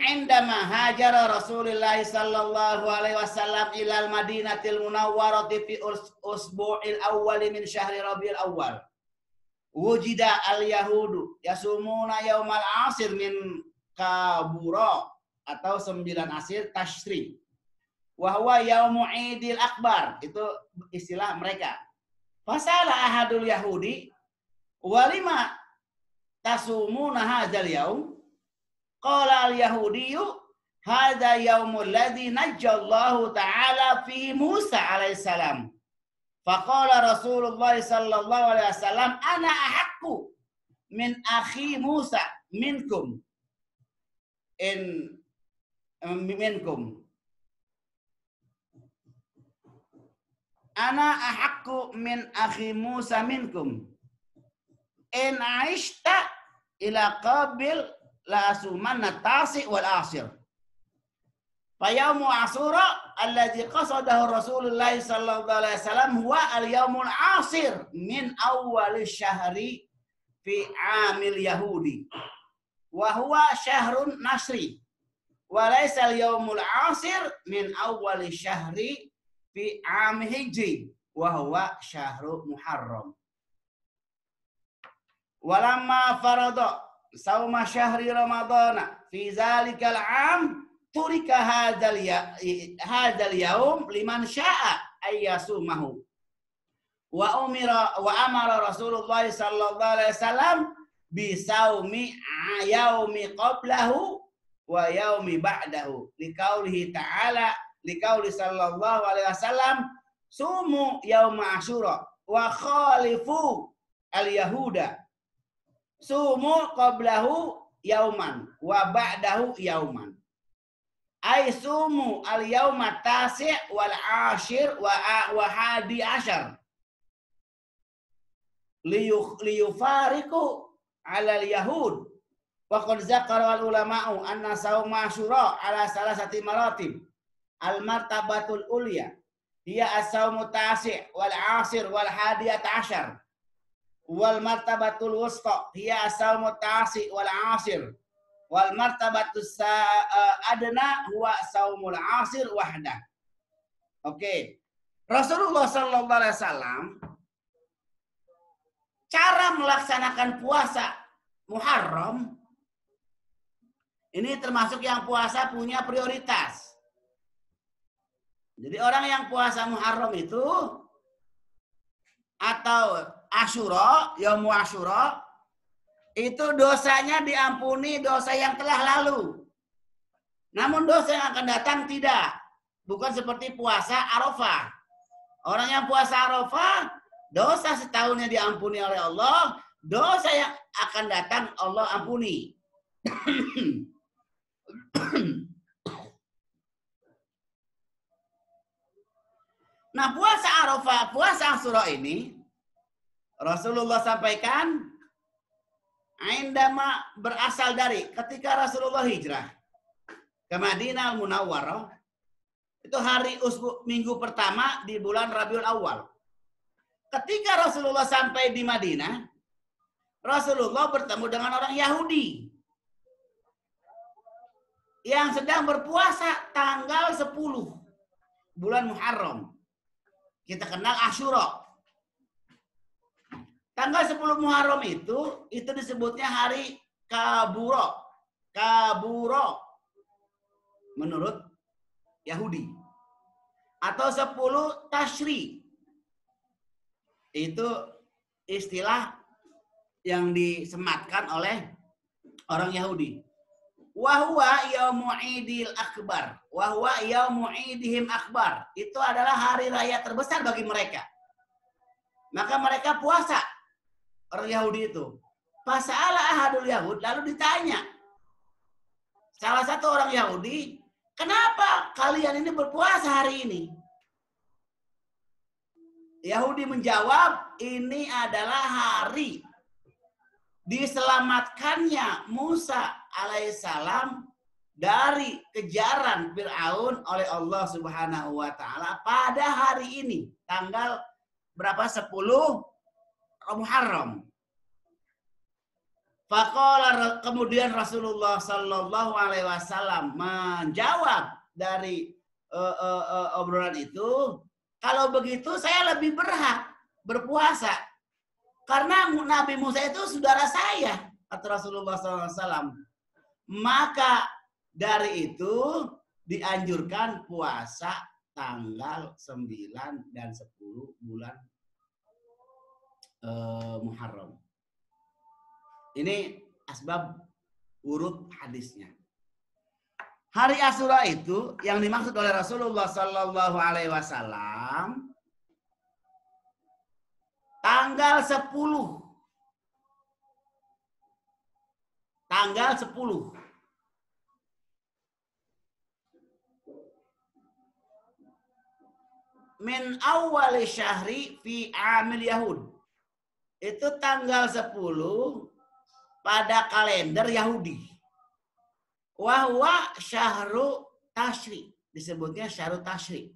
Indama hajara Rasulullah sallallahu alaihi wasallam ilal Madinatil Munawwarati fi usbu'il awwal min syahri Rabiul Awwal. Wujida al-yahudu yasumuna yaumal asir min kabura atau 9 asir Tashri. Wahwa yaumu idil akbar, itu istilah mereka. Fasala ahadul yahudi walima tasumuna hadzal yaum. Qala al yahudiyu hadza yaumul ladzi najjallahu ta'ala fi Musa alaihissalam. Faqala Rasulullah sallallahu alaihi wasallam ana ahaqqu min akhi Musa minkum minkum. Ana ahaqqu min akhi Musa minkum in aishta ila qabil la asumanna tasi wal asir. Fayaumu Asyura alladzi qasadahu Rasulullah sallallahu alaihi wasallam huwa al-yaumul asir min awwal syahri fi amil yahudi wa huwa syahrun nasri wa laysa al-yaumul asir min awwal syahri fi am hijri wa huwa syahru Muharram. Walamma farada sauma syahri Ramadana fi zalikal am turika hadzal yaum liman syaa ayyasumahu wa amara Rasulullah sallallahu alaihi wasallam bi saumi yaumi qablahu wa yaumi ba'dahu liqaulihi ta'ala liqauli sallallahu alaihi wasallam sumu yauma Asyura wa khalifu al-yahuda sumu qablahu yauman wa ba'dahu yauman. Ay sumu al-yauma tasi' wal ashir wa hadi ashar. Liyufariku ala al-yahud. Wa qad zakara al-ulama'u anna sauma Asyura ala salasati maratib. Al-martabatul ulya hiya as-saumu tasi' wal ashir wal hadiyat ashar. Wal martabatul wusta hiya as-saumu tasi' wal ashir Wal martabatus adna huwa saumul asir wahdah. Oke. Rasulullah sallallahu alaihi wasallam cara melaksanakan puasa Muharram ini termasuk yang puasa punya prioritas. Jadi orang yang puasa Muharram itu atau Asyura, Yaumul Asyura, itu dosanya diampuni dosa yang telah lalu. Namun dosa yang akan datang tidak. Bukan seperti puasa Arafah. Orang yang puasa Arafah, dosa setahunnya diampuni oleh Allah, dosa yang akan datang Allah ampuni. Nah, puasa Arafah, puasa Asyura ini Rasulullah sampaikan indama berasal dari ketika Rasulullah hijrah ke Madinah Al-Munawwarah, itu hari minggu pertama di bulan Rabiul Awal. Ketika Rasulullah sampai di Madinah, Rasulullah bertemu dengan orang Yahudi yang sedang berpuasa tanggal 10 bulan Muharram. Kita kenal Asyura. Tanggal 10 Muharram itu disebutnya hari Kaburo. Kaburo menurut Yahudi. Atau 10 Tashri. Itu istilah yang disematkan oleh orang Yahudi. Wahwa yaumu idil akbar. Wahwa yaumu idihim akbar. Itu adalah hari raya terbesar bagi mereka. Maka mereka puasa. Orang Yahudi itu. Fasa'ala ahadul Yahud. Lalu ditanya. Salah satu orang Yahudi. Kenapa kalian ini berpuasa hari ini? Yahudi menjawab. Ini adalah hari diselamatkannya Musa alaihissalam dari kejaran Fir'aun oleh Allah Subhanahu wa taala pada hari ini, tanggal berapa? 10 Muharram. Faqala, kemudian Rasulullah sallallahu alaihi wasallam menjawab dari obrolan itu, kalau begitu saya lebih berhak berpuasa karena Nabi Musa itu saudara saya, kata Rasulullah SAW. Maka dari itu dianjurkan puasa tanggal 9 dan 10 bulan Muharram. Ini asbab urut hadisnya. Hari Asyura itu yang dimaksud oleh Rasulullah Sallallahu Alaihi Wasallam tanggal 10. Tanggal 10. Min awal syahri fi amil Yahud. Itu tanggal 10 pada kalender Yahudi. Wahwa syahru tashri. Disebutnya syahru tashri.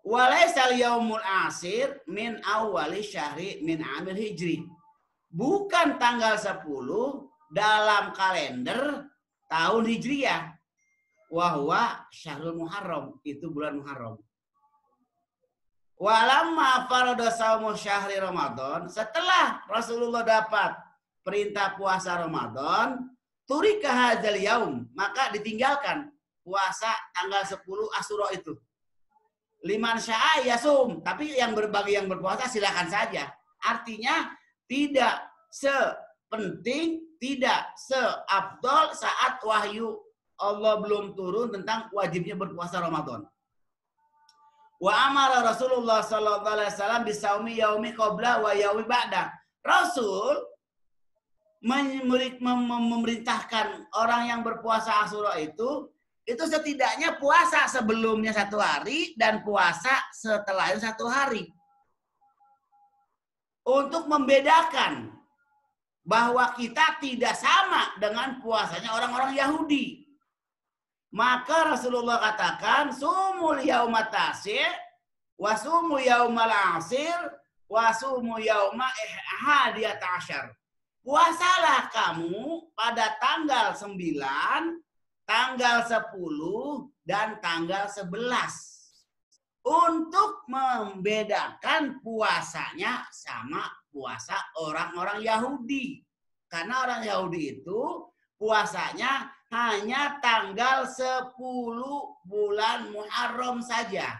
Walaisal yaumul asir min awali syahri min amil hijri. Bukan tanggal 10 dalam kalender tahun Hijriyah. Wahwa syahrul Muharram. Itu bulan Muharram. Walamma farada saumu syahri Ramadan, setelah Rasulullah dapat perintah puasa Ramadan, turika hadzal yaum, maka ditinggalkan puasa tanggal 10 Asyura itu. Liman syaa yasum, tapi yang berpuasa silakan saja. Artinya tidak sepenting, tidak seafdol saat wahyu Allah belum turun tentang wajibnya berpuasa Ramadan. Wa amara Rasulullah sallallahu alaihi wasallam bisaumi yaumi qabla wa yaumi ba'da. Rasul memerintahkan orang yang berpuasa Asyura itu setidaknya puasa sebelumnya 1 hari dan puasa setelahnya 1 hari. Untuk membedakan bahwa kita tidak sama dengan puasanya orang-orang Yahudi. Maka Rasulullah katakan, sumul yauma tasi' wa sumu yaumal asir wa sumu yauma hadiyata asyar. puasalah kamu pada tanggal 9, tanggal 10, dan tanggal 11. Untuk membedakan puasanya sama puasa orang-orang Yahudi. Karena orang Yahudi itu puasanya hanya tanggal 10 bulan Muharram saja.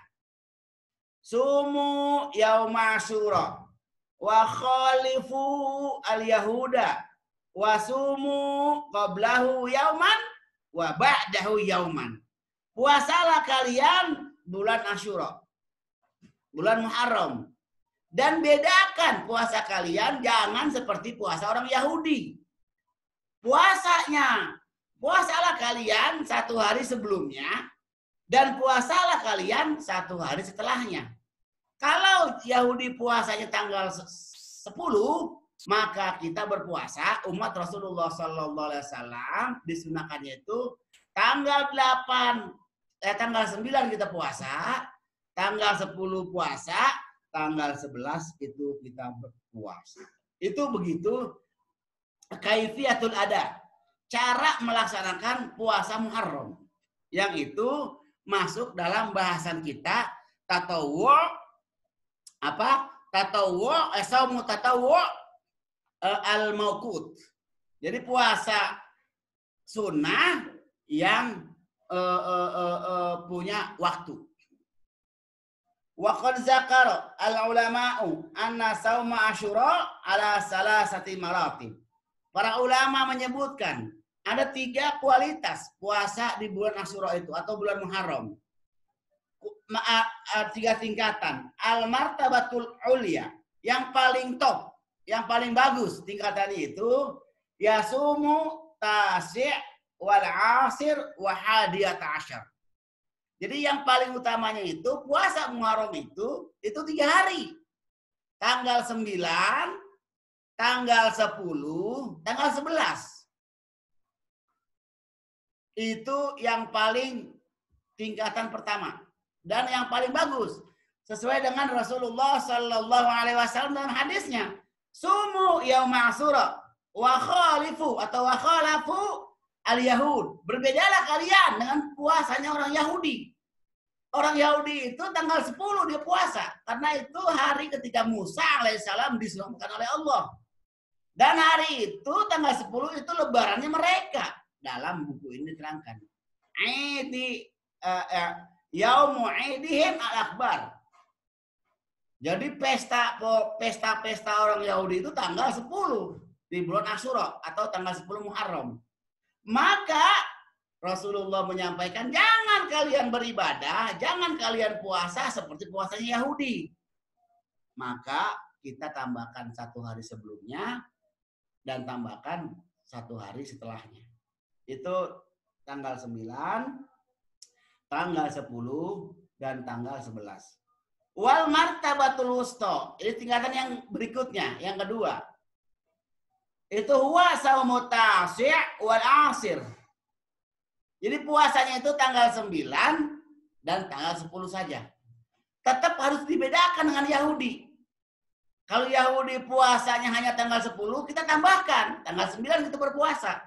Sumu yauma Asyura wa khalifu al-yahuda wa sumu qablahu yauman wa ba'dahu yauman. Puasalah kalian bulan Asyura, bulan Muharram. Dan bedakan puasa kalian jangan seperti puasa orang Yahudi. Puasalah kalian 1 hari sebelumnya dan puasalah kalian 1 hari setelahnya. Kalau Yahudi puasanya tanggal 10, maka kita berpuasa, umat Rasulullah SAW disunahkannya itu tanggal 9 kita puasa, tanggal 10 puasa, tanggal 11 itu kita berpuasa. Itu begitu kaifiatul ada, cara melaksanakan puasa Muharram. Yang itu masuk dalam bahasan kita tatawwu, saumu tatawwu al-mauqut. Jadi puasa sunnah yang punya waktu. Wa qad zakara al-ulama'u anna sauma Asyura ala salasati maratib. Para ulama menyebutkan ada 3 kualitas puasa di bulan Asyura itu atau bulan Muharram. 3 tingkatan. Al-martabatul ulya, yang paling top, yang paling bagus tingkatannya itu yasumu tasi' wal asir wa hadiyat asyar. Jadi yang paling utamanya itu puasa Muharram itu 3 hari. Tanggal 9, tanggal 10, tanggal 11. Itu yang paling tingkatan pertama dan yang paling bagus sesuai dengan Rasulullah Sallallahu Alaihi Wasallam dalam hadisnya. Sumu yauma Asyura wa khalifu atau wa khalafu al-Yahud. Berbedalah kalian dengan puasanya orang Yahudi. Orang Yahudi itu tanggal 10 dia puasa. Karena itu hari ketika Musa alaihissalam diselamatkan oleh Allah. Dan hari itu tanggal 10 itu lebarannya mereka. Dalam buku ini diterangkan. Yaumu idihim al-akbar. Jadi pesta orang Yahudi itu tanggal 10 di bulan Asyura atau tanggal 10 Muharram. Maka Rasulullah menyampaikan jangan kalian beribadah, jangan kalian puasa seperti puasanya Yahudi. Maka kita tambahkan 1 hari sebelumnya dan tambahkan 1 hari setelahnya. Itu tanggal 9, tanggal 10, dan tanggal 11. Wal martabatul wusta. Ini tingkatan yang berikutnya, yang kedua. Itu huwa saumu tasi' wal asir. Jadi puasanya itu tanggal 9 dan tanggal 10 saja. Tetap harus dibedakan dengan Yahudi. Kalau Yahudi puasanya hanya tanggal 10, kita tambahkan. Tanggal 9 kita berpuasa.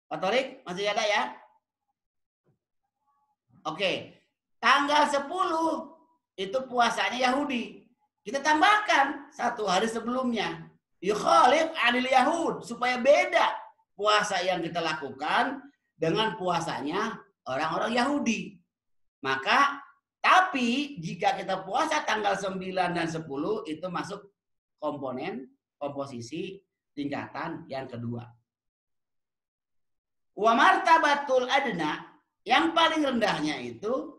Pak Torik, masih ada ya? Oke. Tanggal 10 itu puasanya Yahudi. Kita tambahkan 1 hari sebelumnya. Yukhalif anil Yahud. Supaya beda puasa yang kita lakukan dengan puasanya orang-orang Yahudi. Maka, tapi jika kita puasa tanggal 9 dan 10 itu masuk komposisi tingkatan yang kedua. Wa martabatul adna, yang paling rendahnya itu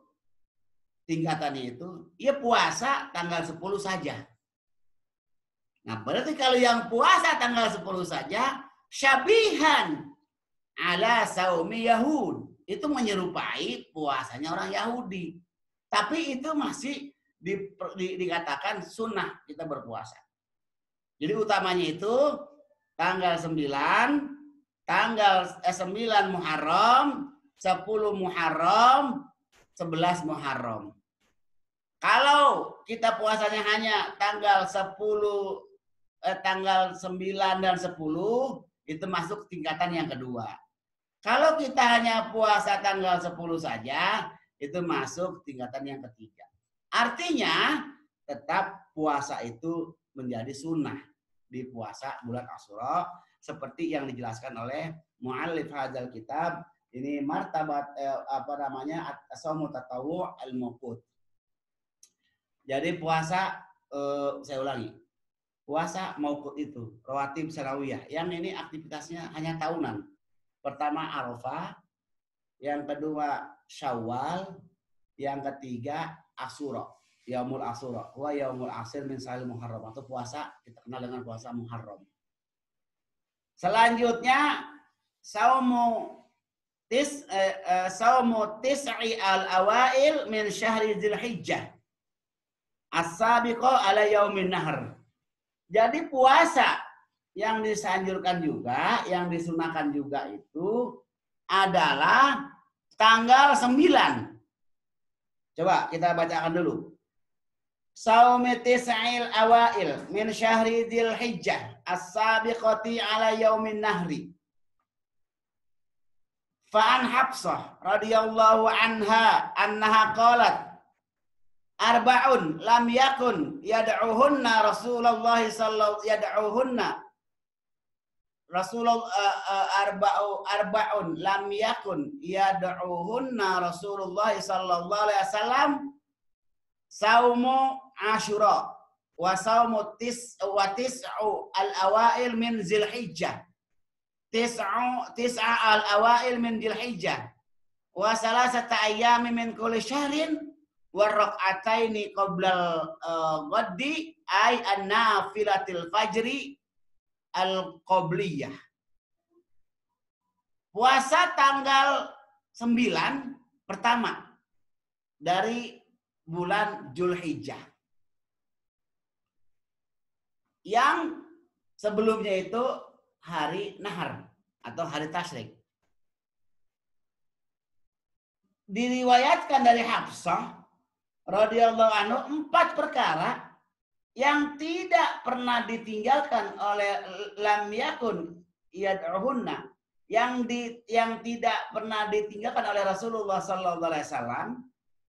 tingkatannya itu ia puasa tanggal 10 saja. Nah, berarti kalau yang puasa tanggal 10 saja syabihan ala saumi Yahud, itu menyerupai puasanya orang Yahudi. Tapi itu masih dikatakan sunnah kita berpuasa. Jadi utamanya itu tanggal 9, tanggal 9 Muharram, 10 Muharram, 11 Muharram. Kalau kita puasanya hanya tanggal 10 tanggal 9 dan 10 itu masuk tingkatan yang kedua. Kalau kita hanya puasa tanggal 10 saja, itu masuk tingkatan yang ketiga. Artinya tetap puasa itu menjadi sunnah di puasa bulan Asyura seperti yang dijelaskan oleh muallif hadzal kitab. Ini martabat as-shaumu tatawwu' al-mawqut. Jadi puasa saya ulangi. Puasa mauqut itu rawatib sarawiyah. Yang ini aktivitasnya hanya tahunan. Pertama Arafah, yang kedua Syawal, yang ketiga Asyura, Yaumul Asyura, wa Yaumul Ashir min Sahil Muharram, atau puasa kita kenal dengan puasa Muharram. Selanjutnya saumu tis'i al-awail min syahri Dzulhijjah as-sabiqa ala yaumin nahr. Jadi puasa yang disanjurkan juga, yang disunahkan juga itu adalah tanggal 9. Coba kita bacakan dulu. Saumi tis'il awail min syahri Dzulhijjah as-sabiqati ala yaumin nahri. Fa'an Hafsah radhiyallahu anha annaha qalat arba'un lam yakun yad'uhunna Rasulullah sallallahu arba'un lam yakun yad'uhunna Rasulullah sallallahu alaihi wasallam saumu Asyura wa saumu tis'u al-awail min Dzulhijjah tis'a al-awail min Dzulhijjah wa salasata ayyami min kulli syahrin wa rak'ataini qabla ghaddi ay an-nafilatil fajri al-qabliyah. Puasa tanggal 9 pertama dari bulan Dzulhijjah. Yang sebelumnya itu hari Nahar atau hari Tasyrik. Diriwayatkan dari Hafsah radhiyallahu anhu 4 perkara yang tidak pernah ditinggalkan oleh lam yakun yad'uhunna, yang tidak pernah ditinggalkan oleh Rasulullah sallallahu alaihi wasallam.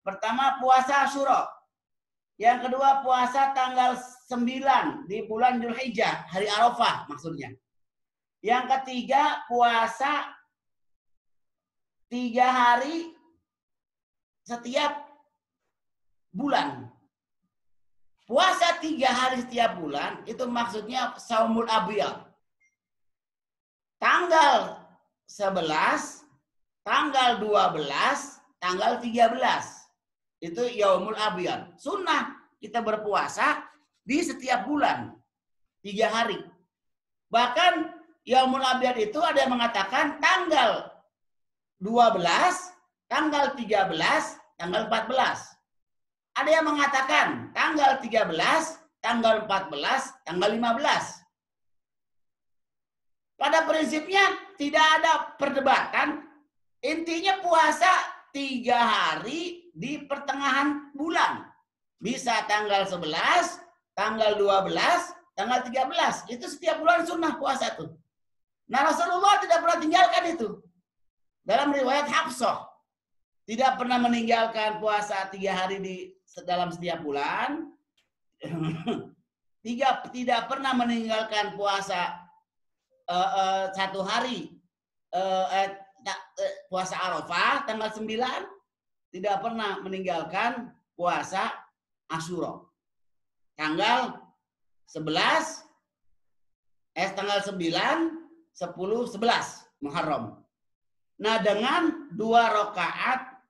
Pertama puasa Asyura. Yang kedua puasa tanggal 9 di bulan Dzulhijjah, hari Arafah maksudnya. Yang ketiga puasa 3 hari setiap bulan. Puasa 3 hari setiap bulan itu maksudnya Saumul Abiyad. Tanggal 11, tanggal 12, tanggal 13. Itu Yaumul Abiyad. Sunnah kita berpuasa di setiap bulan 3 hari. Bahkan Yaumul Abiyad itu ada yang mengatakan tanggal 12, tanggal 13, tanggal 14. Ada yang mengatakan tanggal 13, tanggal 14, tanggal 15. Pada prinsipnya tidak ada perdebatan. Intinya puasa 3 hari di pertengahan bulan. Bisa tanggal 11, tanggal 12, tanggal 13. Itu setiap bulan sunnah puasa tuh. Nah Rasulullah tidak pernah tinggalkan itu. Dalam riwayat Hafsah. Tidak pernah meninggalkan puasa 3 hari di dalam setiap bulan. Tidak pernah meninggalkan puasa 1 hari puasa Arafah tanggal 9. Tidak pernah meninggalkan puasa Asyura tanggal 11 tanggal 9, 10, 11 Muharram. Nah dengan 2 rakaat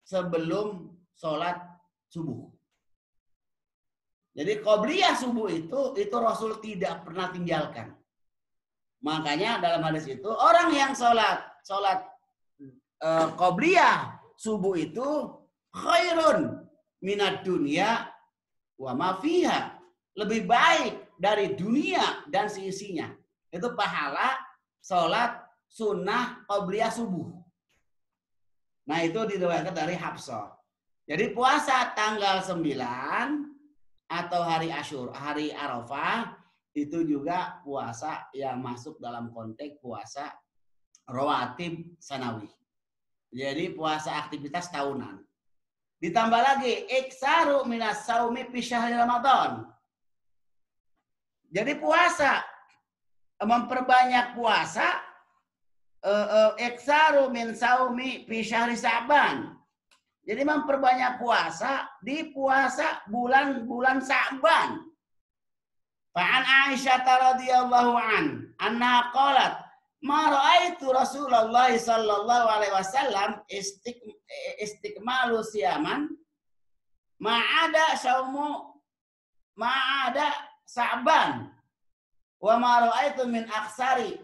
sebelum sholat subuh. Jadi qobliyah subuh itu Rasul tidak pernah tinggalkan. Makanya dalam hadis itu orang yang sholat qobliyah subuh itu khairun minad dunya wa ma fiha. Lebih baik dari dunia dan seisinya. Itu pahala sholat sunnah qobliyah subuh. Nah itu diriwayatkan dari Hafsah. Jadi puasa tanggal 9 atau hari Asyura, hari Arafah itu juga puasa yang masuk dalam konteks puasa rawatib sanawi. Jadi puasa aktivitas tahunan. Ditambah lagi iksaru minas saumi fi syahri Ramadan. Jadi puasa memperbanyak puasa iksaru min saumi fi syahri Sa'ban. Jadi memperbanyak puasa di puasa bulan-bulan Sa'ban. Fa'an Aisyah radhiyallahu anha qalat ma ra'aitu Rasulullah sallallahu alaihi wasallam istiqmalu siyaman ma ada Sa'ban wa ma ra'aitu min aksari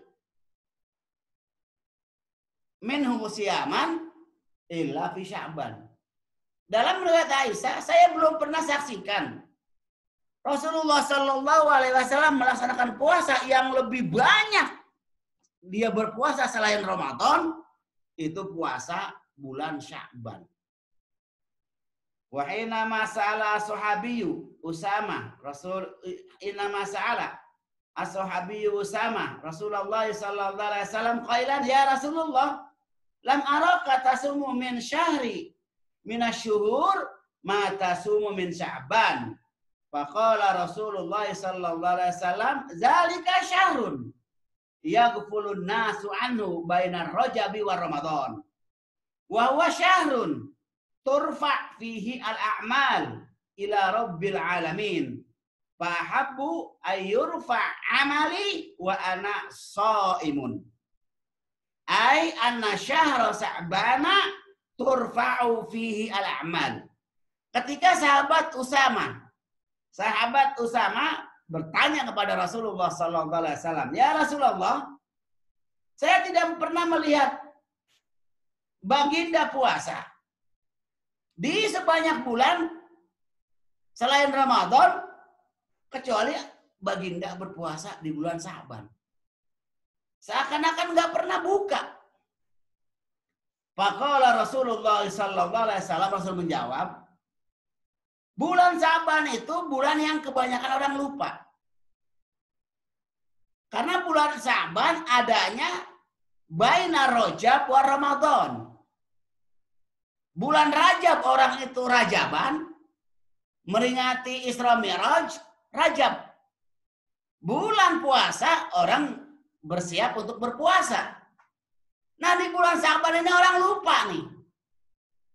minhu siyaman illa fi Sya'ban. Dalam riwayat Aisyah, saya belum pernah saksikan Rasulullah Sallallahu Alaihi Wasallam melaksanakan puasa yang lebih banyak. Dia berpuasa selain Ramadan, itu puasa bulan Sya'ban. Wa hina mas'ala sahabiyyu Usama, Rasulullah Sallallahu Alaihi Wasallam qailan ya Rasulullah, lam araka tasumu min syahri minasyuhur ma tasumu min Sya'ban. Faqala Rasulullah sallallahu alaihi wasallam, "Zalika syahrun yaghfulun nasu anhu bainar Rajabi war Ramadan. Wa huwa syahrun turfa fihi al-a'mal ila rabbil alamin. Fa habbu ayyurfa amali wa ana shaimun." Ai anna syahra Sa'bana turfa'u fihi al-a'mal. Ketika sahabat Usama bertanya kepada Rasulullah sallallahu alaihi wasallam, "Ya Rasulullah, saya tidak pernah melihat baginda puasa di sebanyak bulan selain Ramadan kecuali baginda berpuasa di bulan Sa'ban. Seakan-akan nggak pernah buka." Faqala Rasulullah sallallahu alaihi wasallam, Rasul menjawab, bulan Sa'ban itu bulan yang kebanyakan orang lupa. Karena bulan Sa'ban adanya baina Rajab wa Ramadan. Bulan Rajab orang itu Rajaban, meringati Isra Mi'raj, Rajab. Bulan puasa orang bersiap untuk berpuasa. Nah di bulan Sa'ban ini orang lupa nih.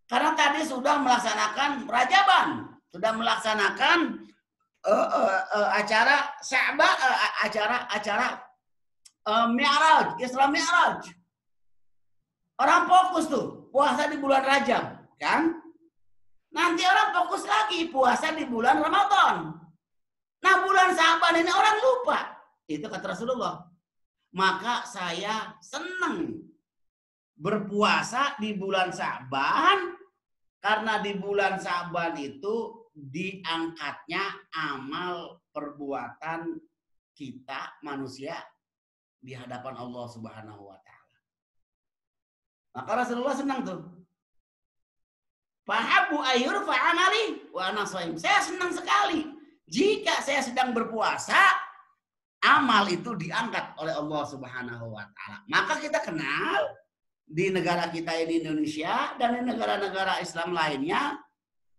Karena tadi sudah melaksanakan Rajaban. Sudah melaksanakan acara Sya'ban, acara Mi'raj, Isra Mi'raj. Orang fokus tuh puasa di bulan Rajab, kan? Nanti orang fokus lagi puasa di bulan Ramadan. Nah, bulan Sya'ban ini orang lupa. Itu kata Rasulullah. Maka saya senang berpuasa di bulan Sya'ban karena di bulan Sya'ban itu diangkatnya amal perbuatan kita manusia di hadapan Allah Subhanahu wa taala. Maka Rasulullah senang tuh. Fahabu ayyurfa amali wa ana shaim. Saya senang sekali jika saya sedang berpuasa, amal itu diangkat oleh Allah Subhanahu wa taala. Maka kita kenal di negara kita ini Indonesia dan di negara-negara Islam lainnya,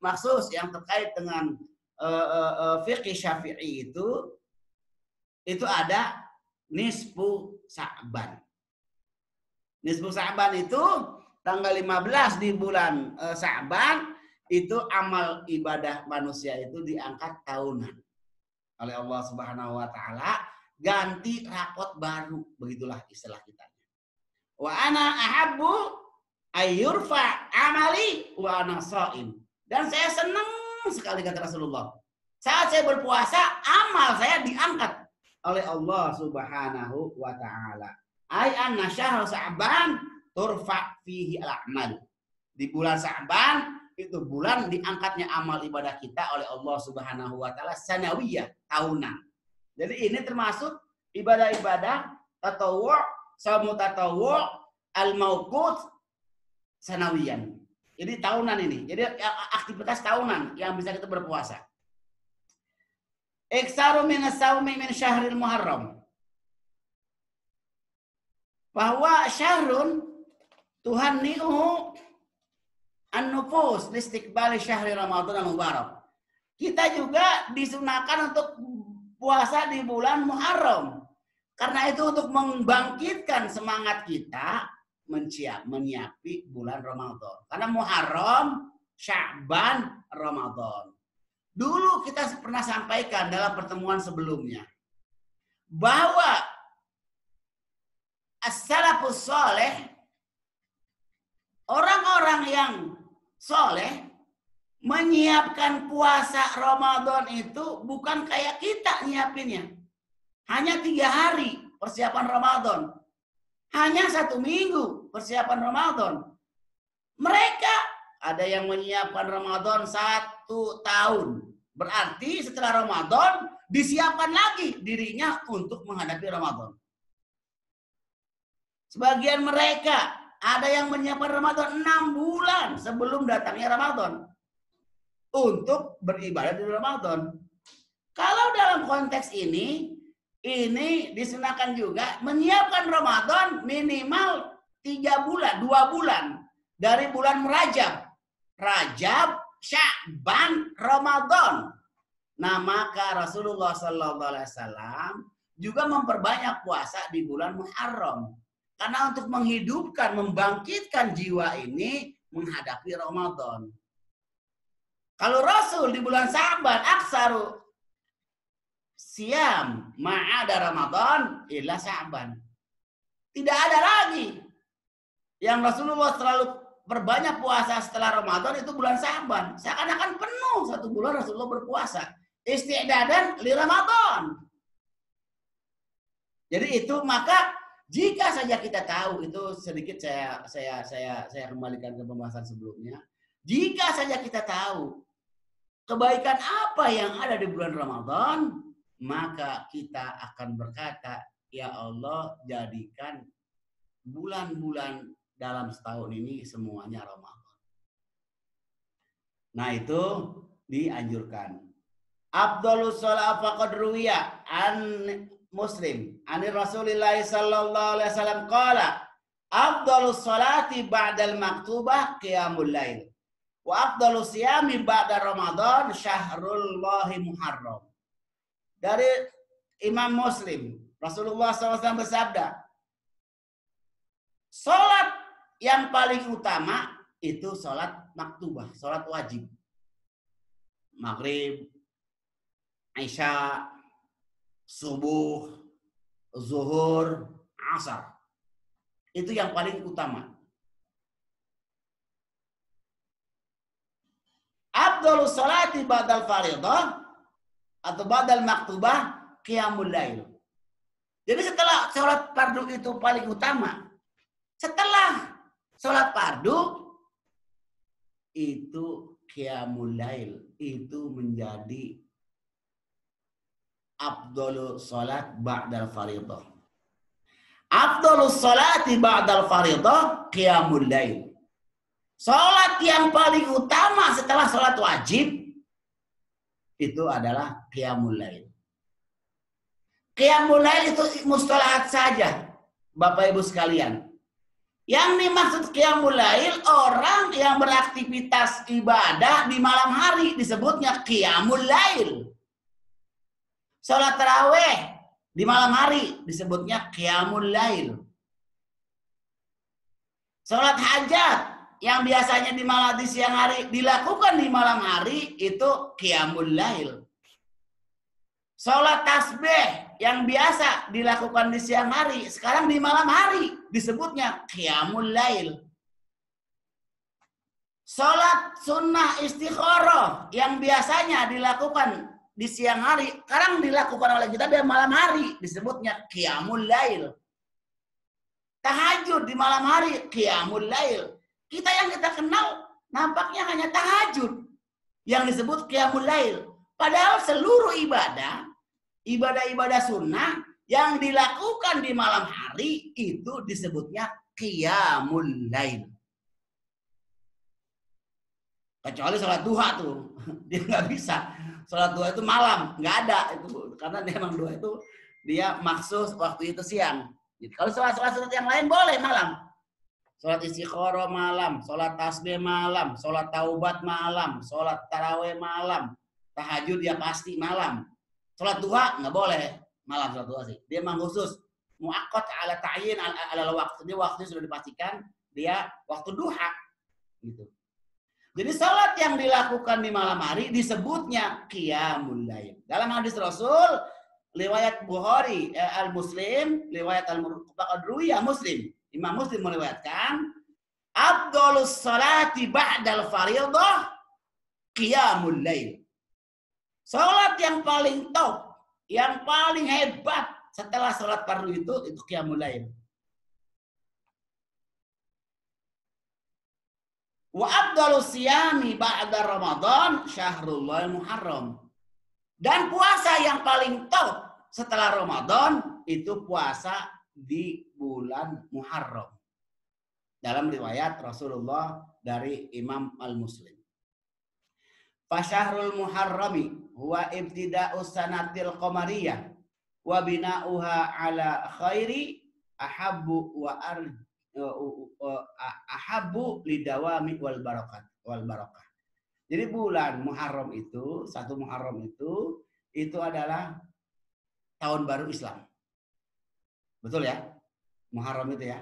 maksus yang terkait dengan fikih Syafi'i itu ada nisfu Sa'ban. Nisfu Sa'ban itu tanggal 15 di bulan Sa'ban itu amal ibadah manusia itu diangkat tahunan oleh Allah Subhanahu wa taala, ganti rapot baru, begitulah istilah kita. Wa ana ahabbu ayyurfa amali wa ana shaim. Dan saya senang sekali kata Rasulullah. Saat saya berpuasa, amal saya diangkat oleh Allah Subhanahu wa taala. Ai anna syahr Sa'ban turfa fihi al-a'mal. Di bulan Sa'ban itu bulan diangkatnya amal ibadah kita oleh Allah Subhanahu wa taala sanawiyah, tahunan. Jadi ini termasuk ibadah-ibadah tatawwu', shaum tatawwu' al-mauqut sanawiyan. Jadi tahunan ini. Jadi aktivitas tahunan yang bisa kita berpuasa. Iksaru min as-saumi min syahril Muharram. Bahwa syahrun Tuhan ni'u an-nufus listiqbali syahri Ramadan al-mubarak. Kita juga disunahkan untuk puasa di bulan Muharram. Karena itu untuk membangkitkan semangat kita menyiapi bulan Ramadan. Karena Muharram, Sya'ban, Ramadan. Dulu kita pernah sampaikan dalam pertemuan sebelumnya bahwa as-salafus saleh, orang-orang yang soleh, menyiapkan puasa Ramadan itu bukan kayak kita nyiapinnya. Hanya 3 hari persiapan Ramadan. Hanya 1 minggu persiapan Ramadan. Mereka ada yang menyiapkan Ramadan 1 tahun. Berarti setelah Ramadan disiapkan lagi dirinya untuk menghadapi Ramadan. Sebagian mereka ada yang menyiapkan Ramadan 6 bulan sebelum datangnya Ramadan untuk beribadah di Ramadan. Kalau dalam konteks ini disunahkan juga menyiapkan Ramadan minimal 3 bulan, 2 bulan dari bulan Rajab, Sya'ban, Ramadan. Nah, maka Rasulullah SAW juga memperbanyak puasa di bulan Muharram. Karena untuk menghidupkan, membangkitkan jiwa ini menghadapi Ramadan. Kalau Rasul di bulan Sya'ban aksaru siam ma'ada Ramadan illa Sya'ban. Tidak ada lagi yang Rasulullah selalu berbanyak puasa setelah Ramadan itu bulan Sya'ban. Seakan-akan penuh 1 bulan Rasulullah berpuasa. Isti'dadan li Ramadan. Jadi itu maka jika saja kita tahu, itu sedikit saya kembalikan ke pembahasan sebelumnya. Jika saja kita tahu kebaikan apa yang ada di bulan Ramadan, maka kita akan berkata, ya Allah, jadikan bulan-bulan dalam setahun ini semuanya Ramadan. Nah, itu dianjurkan. Afdhalus shalah faqad ruwiya an Muslim ani Rasulillah sallallahu alaihi wasallam qala afdhalus sholati ba'dal maktubah qiyamul lail wa afdhalus siyami ba'da Ramadan syahrullahi Muharram. Dari Imam Muslim, Rasulullah SAW bersabda, sholat yang paling utama itu sholat maktubah, sholat wajib. Maghrib, Isya, subuh, zuhur, asar. Itu yang paling utama. Afdhalus sholati ba'dal fardhah atau ba'dal maktubah qiyamul lail. Jadi setelah sholat fardu itu paling utama, setelah sholat fardu itu qiyamul lail itu menjadi afdhalus sholat ba'dal fardhah. Afdhalus sholati ba'dal fardhah qiyamul lail. Sholat yang paling utama setelah sholat wajib itu adalah qiyamul lail. Qiyamul lail itu mustalahat saja, Bapak Ibu sekalian. Yang dimaksud qiyamul lail orang yang beraktivitas ibadah di malam hari disebutnya qiyamul lail. Sholat tarawih di malam hari disebutnya qiyamul lail. Sholat hajat yang biasanya di siang hari dilakukan di malam hari itu qiyamul lail. Sholat tasbih yang biasa dilakukan di siang hari sekarang di malam hari disebutnya qiyamul lail. Sholat sunnah istikharah yang biasanya dilakukan di siang hari sekarang dilakukan oleh kita di malam hari disebutnya qiyamul lail. Tahajud di malam hari qiyamul lail. Kita yang kita kenal nampaknya hanya tahajud yang disebut qiyamul lail. Padahal seluruh ibadah sunnah yang dilakukan di malam hari itu disebutnya qiyamul lail. Kecuali sholat duha tuh, dia nggak bisa. sholat duha itu malam, nggak ada itu, karena dia emang duha itu dia maksus waktu itu siang. Gitu. Kalau sholat yang lain boleh malam. Sholat istikharah malam, sholat tasbih malam, sholat taubat malam, sholat taraweh malam, tahajud ya pasti malam. Sholat duha nggak boleh malam sholat duha sih. Dia memang khusus muaqqat ala ta'yin ala waktu. Dia waktunya sudah dipastikan, dia waktu duha gitu. Jadi sholat yang dilakukan di malam hari disebutnya qiyamul lail. Dalam hadis Rasul riwayat Bukhari al-Muslim, riwayat al-Qadruiyah Muslim. Imam Muslim meriwayatkan afdhalus salati ba'dal fardhah qiyamul lail. Salat yang paling top, yang paling hebat setelah salat fardu itu qiyamul lail. Wa afdhalus siyami ba'da Ramadan syahrul Muharram. Dan puasa yang paling top setelah Ramadan itu puasa di bulan Muharram. Dalam riwayat Rasulullah dari Imam Al-Muslim. Fasyahrul Muharrami huwa ibtida'us sanatil qamariyah wa bina'uha ala khairi ahabbu wa ahabbu lidawami wal barakah. Jadi bulan Muharram itu, 1 Muharram itu adalah tahun baru Islam. Betul ya? Muharram itu ya.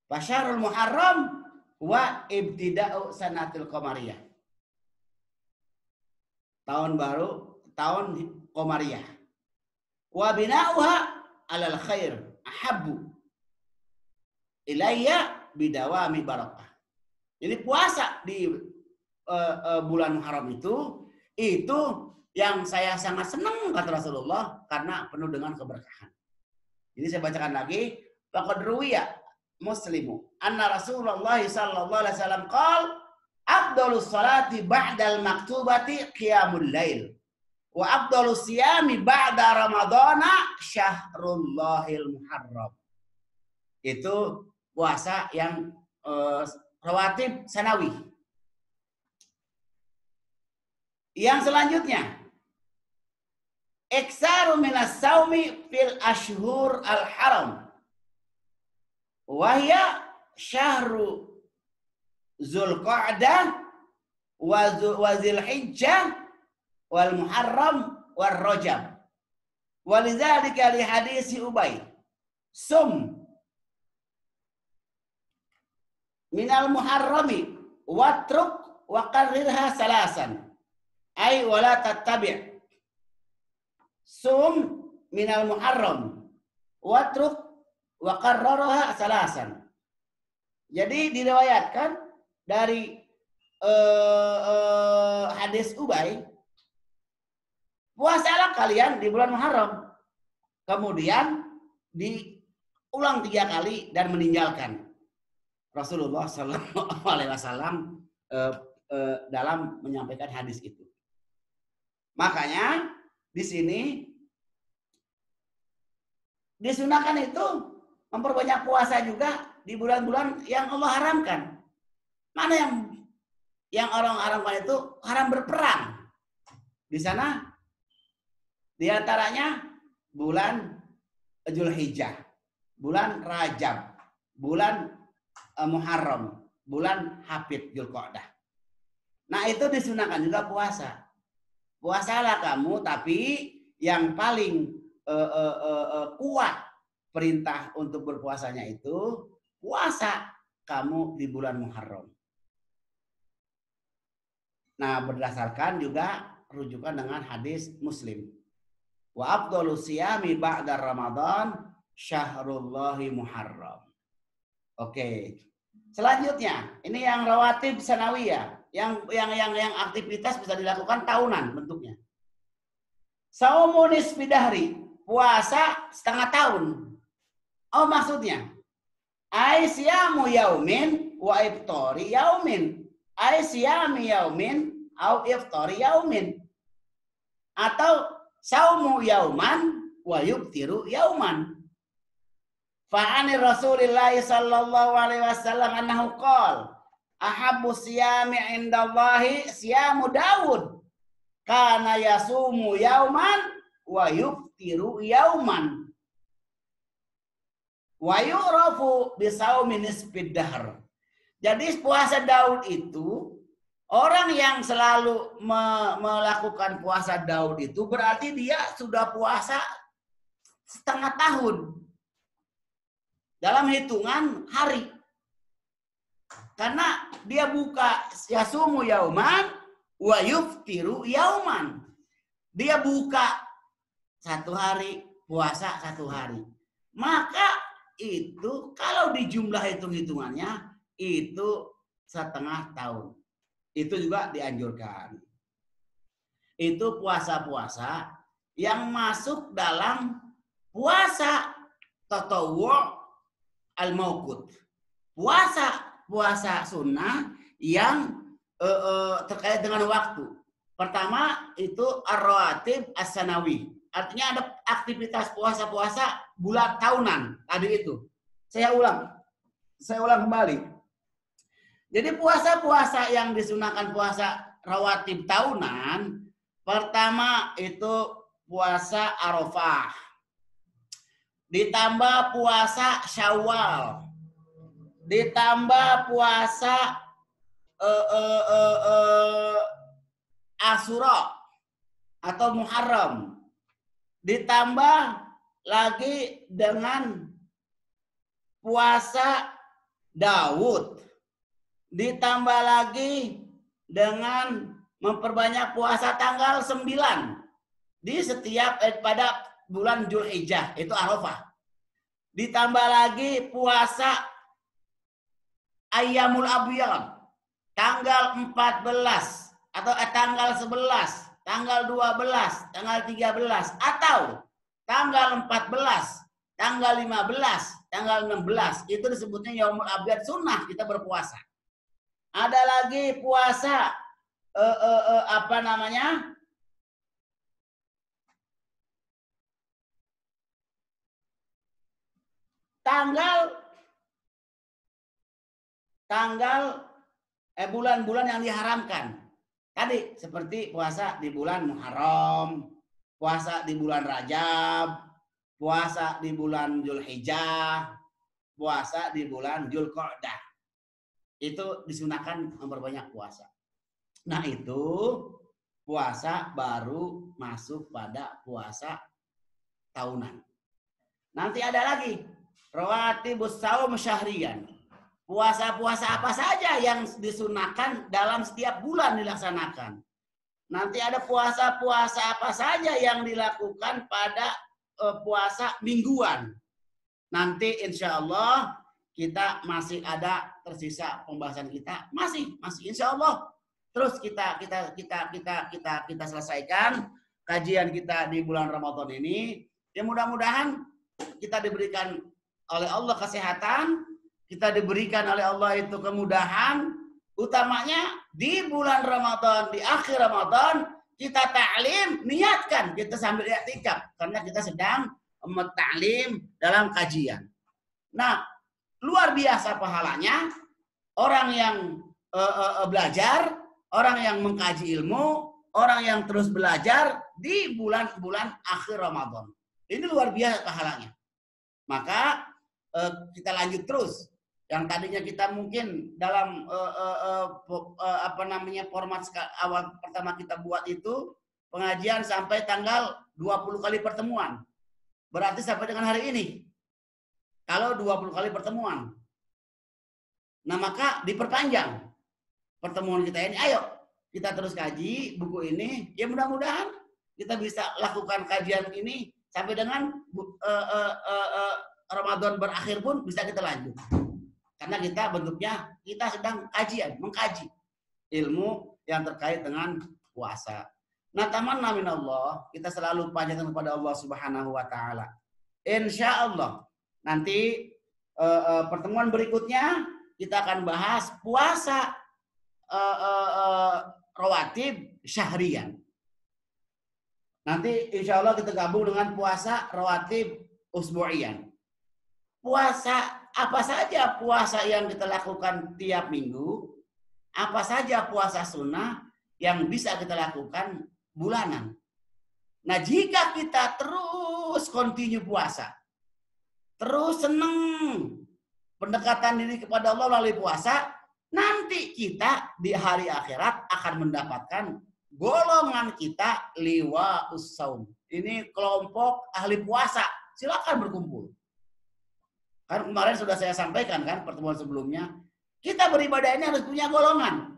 Fasyahrul Muharram wa ibtida'u sanatil qamariyah. Tahun baru, tahun qamariyah. Wa bina'uha 'alal khair ahabbu ilayya bidawami barakah. Jadi puasa di bulan Muharram itu yang saya sangat senang kata Rasulullah karena penuh dengan keberkahan. Jadi saya bacakan lagi, faqad ruwiya Muslimu anna Rasulullah sallallahu alaihi wasallam qala afdhalus salati ba'dal maktubati qiyamul lail wa afdhalus siyami ba'da ramadhana syahrullahil muharram. Itu puasa yang rawatib sanawi. Yang selanjutnya iksaru minas saumi fil ashhur al-haram. Wahya syahru Zulqa'dah wa Zulhijjah wal Muharram wal Rajab. Walidzalika li hadisi Ubay. Sum minal muharrami watruk wa qarrirha salasan. Ay wala tattabi'. Sum minal muharram watruk wa qarraraha salasan. Jadi diriwayatkan dari hadis Ubay, puasalah kalian di bulan Muharram, kemudian diulang 3 kali dan meninggalkan. Rasulullah Shallallahu Alaihi Wasallam dalam menyampaikan hadis itu. Makanya di sini disunahkan itu memperbanyak puasa juga di bulan-bulan yang Allah haramkan. Mana yang orang haramkan itu haram berperang. Di sana diantaranya bulan Zulhijjah, bulan Rajab, bulan Muharram, bulan Hafid Zulqa'dah. Nah itu disunahkan juga puasa. Puasalah kamu, tapi yang paling kuat perintah untuk berpuasanya itu puasa kamu di bulan Muharram. Nah berdasarkan juga rujukan dengan hadis Muslim. Wa afdhalus siyami ba'da Ramadan syahrullahi Muharram. Oke. Selanjutnya, ini yang rawatib sanawiyah, yang aktivitas bisa dilakukan tahunan bentuknya. Saumunis bidahri, puasa setengah tahun. Oh maksudnya, aisyamu yaumin wa iftari yaumin. Aisyami yaumin au iftari yaumin. Atau saumu yauman wa yuftiru yauman. Fa'ani Rasulillah sallallahu alaihi wasallam annahu qala ahabbu siyami indallahi siyamu Daud. Kana yasumu yauman wa yuftiru yauman. Wa yu'rafu bisaumi nisfid dahr. Jadi puasa Daud itu, orang yang selalu melakukan puasa Daud itu berarti dia sudah puasa setengah tahun. Dalam hitungan hari. Karena dia buka yasumu yauman wa yuftiru yauman. Dia buka satu hari, puasa satu hari. Maka itu kalau dijumlah hitung-hitungannya itu setengah tahun. Itu juga dianjurkan. Itu puasa-puasa yang masuk dalam puasa tatawwu' al-mauqut. Puasa sunnah yang terkait dengan waktu. Pertama itu ar-rawatib as-sanawi. Artinya ada aktivitas puasa-puasa bulan tahunan tadi itu. Saya ulang kembali. Jadi puasa-puasa yang disunahkan puasa rawatib tahunan, pertama itu puasa Arafah. Ditambah puasa Syawal. Ditambah puasa Asyura atau Muharram. Ditambah lagi dengan puasa Daud. Ditambah lagi dengan memperbanyak puasa tanggal 9 di setiap pada bulan Dzulhijjah, itu Arafah. Ditambah lagi puasa Ayyamul Abiyad tanggal 14 atau tanggal 11, tanggal 12, tanggal 13 atau tanggal 14, tanggal 15, tanggal 16. Itu disebutnya Yaumul Abiyad, sunnah kita berpuasa. Ada lagi puasa bulan-bulan yang diharamkan. Tadi seperti puasa di bulan Muharram, puasa di bulan Rajab, puasa di bulan Dzulhijjah, puasa di bulan Dzulqa'dah. Itu disunahkan memperbanyak puasa. Nah itu puasa baru masuk pada puasa tahunan. Nanti ada lagi rawatibus shaum syahriyan. Puasa-puasa apa saja yang disunahkan dalam setiap bulan dilaksanakan. Nanti ada puasa-puasa apa saja yang dilakukan pada puasa mingguan. Nanti insya Allah kita masih ada tersisa pembahasan kita, masih insya Allah. Terus kita selesaikan kajian kita di bulan Ramadan ini. Ya mudah-mudahan kita diberikan oleh Allah kesehatan, kita diberikan oleh Allah itu kemudahan, utamanya di bulan Ramadan, di akhir Ramadan kita ta'lim, niatkan kita sambil i'tikaf karena kita sedang ta'lim dalam kajian. Nah, luar biasa pahalanya orang yang belajar, orang yang mengkaji ilmu, orang yang terus belajar di bulan-bulan akhir Ramadan. Ini luar biasa pahalanya. Maka kita lanjut terus. Yang tadinya kita mungkin dalam format awal pertama kita buat itu pengajian sampai tanggal 20 kali pertemuan. Berarti sampai dengan hari ini. Kalau 20 kali pertemuan. Nah, maka diperpanjang pertemuan kita ini. Ayo, kita terus kaji buku ini. Ya mudah-mudahan kita bisa lakukan kajian ini sampai dengan Ramadan berakhir pun bisa kita lanjut. Karena kita bentuknya, kita sedang kajian, mengkaji ilmu yang terkait dengan puasa. Nah, tamanna minallah, kita selalu panjatkan kepada Allah Subhanahu wa taala. Insya Allah nanti pertemuan berikutnya kita akan bahas puasa rawatib syahriyan. Nanti insya Allah kita gabung dengan puasa rawatib usbu'iyan. Puasa apa saja puasa yang kita lakukan tiap minggu apa saja puasa sunnah yang bisa kita lakukan bulanan. Nah, jika kita terus continue puasa, terus seneng pendekatan diri kepada Allah melalui puasa, nanti kita di hari akhirat akan mendapatkan golongan kita liwa'us shaum. Ini kelompok ahli puasa. Silakan berkumpul. Kan kemarin sudah saya sampaikan kan pertemuan sebelumnya, kita beribadah ini harus punya golongan.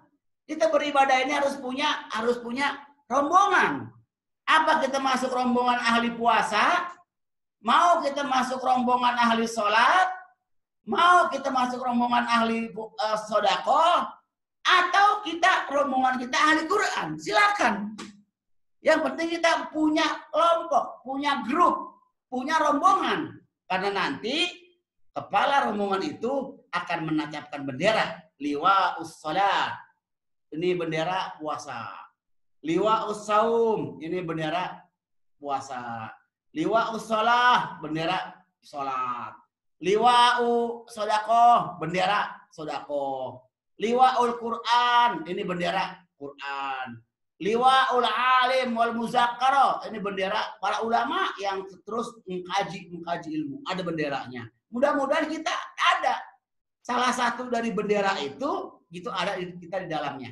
Kita beribadah ini harus punya rombongan. Apa kita masuk rombongan ahli puasa? Mau kita masuk rombongan ahli sholat? Mau kita masuk rombongan ahli sodako? Atau rombongan kita ahli Quran? Silakan. Yang penting kita punya kelompok, punya grup, punya rombongan. Karena nanti kepala rombongan itu akan menancapkan bendera. Liwa'us sholat. Ini bendera puasa. Liwa'us shaum, ini bendera puasa. Liwa'us sholah, bendera sholat. Liwa'u sodakoh, bendera sodakoh. Liwa'ul Quran, ini bendera Quran. Liwa'ul alim wal muzakkaro, ini bendera para ulama yang terus mengkaji ilmu. Ada benderanya. Mudah-mudahan kita ada salah satu dari bendera itu ada kita di dalamnya.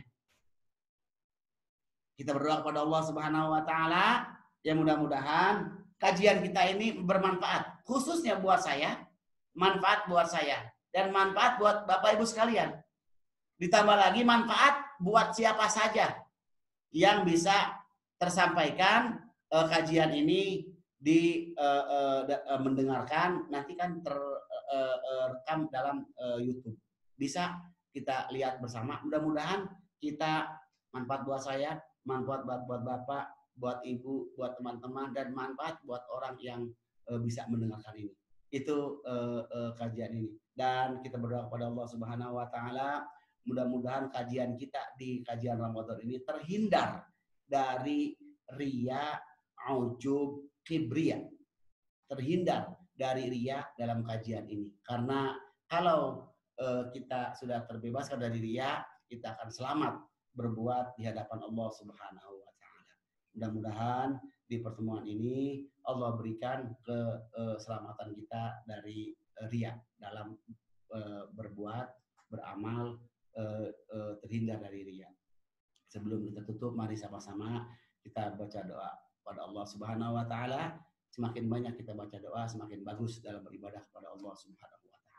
Kita berdoa kepada Allah Subhanahu wa taala yang mudah-mudahan kajian kita ini bermanfaat, khususnya buat saya, manfaat buat saya dan manfaat buat Bapak Ibu sekalian. Ditambah lagi manfaat buat siapa saja yang bisa tersampaikan kajian ini mendengarkan, nanti kan terekam dalam YouTube. Bisa kita lihat bersama. Mudah-mudahan kita manfaat buat saya, manfaat buat Bapak, buat Ibu, buat teman-teman, dan manfaat buat orang yang bisa mendengarkan ini. Itu kajian ini. Dan kita berdoa kepada Allah Subhanahu wa taala, mudah-mudahan kajian kita di kajian Ramadan ini terhindar dari riya, ujub, kibriya. Terhindar dari riya dalam kajian ini. Karena kalau kita sudah terbebaskan dari riya, kita akan selamat berbuat di hadapan Allah Subhanahu wa taala. Mudah-mudahan di pertemuan ini Allah berikan keselamatan kita dari riya dalam berbuat, beramal, terhindar dari riya. Sebelum kita tutup, mari sama-sama kita baca doa pada Allah Subhanahu wa taala. Semakin banyak kita baca doa, semakin bagus dalam beribadah kepada Allah Subhanahu wa taala.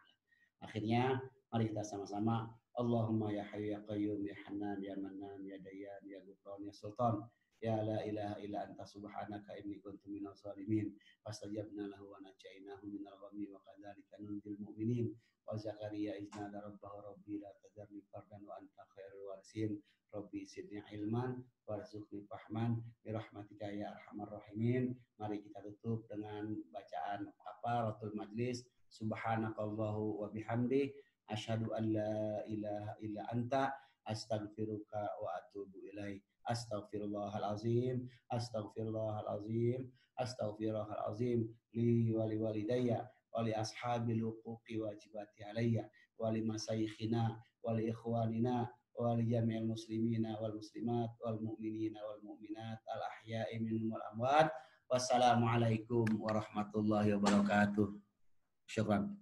Akhirnya, mari kita sama-sama Allahumma ya hayyu ya qayyum ya hannan ya mannan ya dayyan ya ghufran ya sultan ya la ilaha illa anta subhanaka inni kuntu minaz zalimin fastajabna lahu wa najainahu minal ghammi wa kadzalika nunjil mu'minin wa zakariya iznada rabbahu rabbi la tadarni fardan wa anta khairul warisin rabbi sidni ilman warzuqni fahman bi rahmatika ya arhamar rahimin. Mari kita tutup dengan bacaan kafaratul majlis. Subhanakallahu wa bihamdi asyhadu an la ilaha illa anta astaghfiruka wa atubu ilaik. Astaghfirullahal azim, astaghfirullahal azim, astaghfirullahal azim li wa li walidayya wa li ashabil huquqi wajibati alayya wa li masayyikhina wa li ikhwanina wa li jami'il muslimina wal muslimat wal mu'minina wal mu'minat al ahya'i minhum wal amwat. Wassalamualaikum warahmatullahi wabarakatuh. Syukran.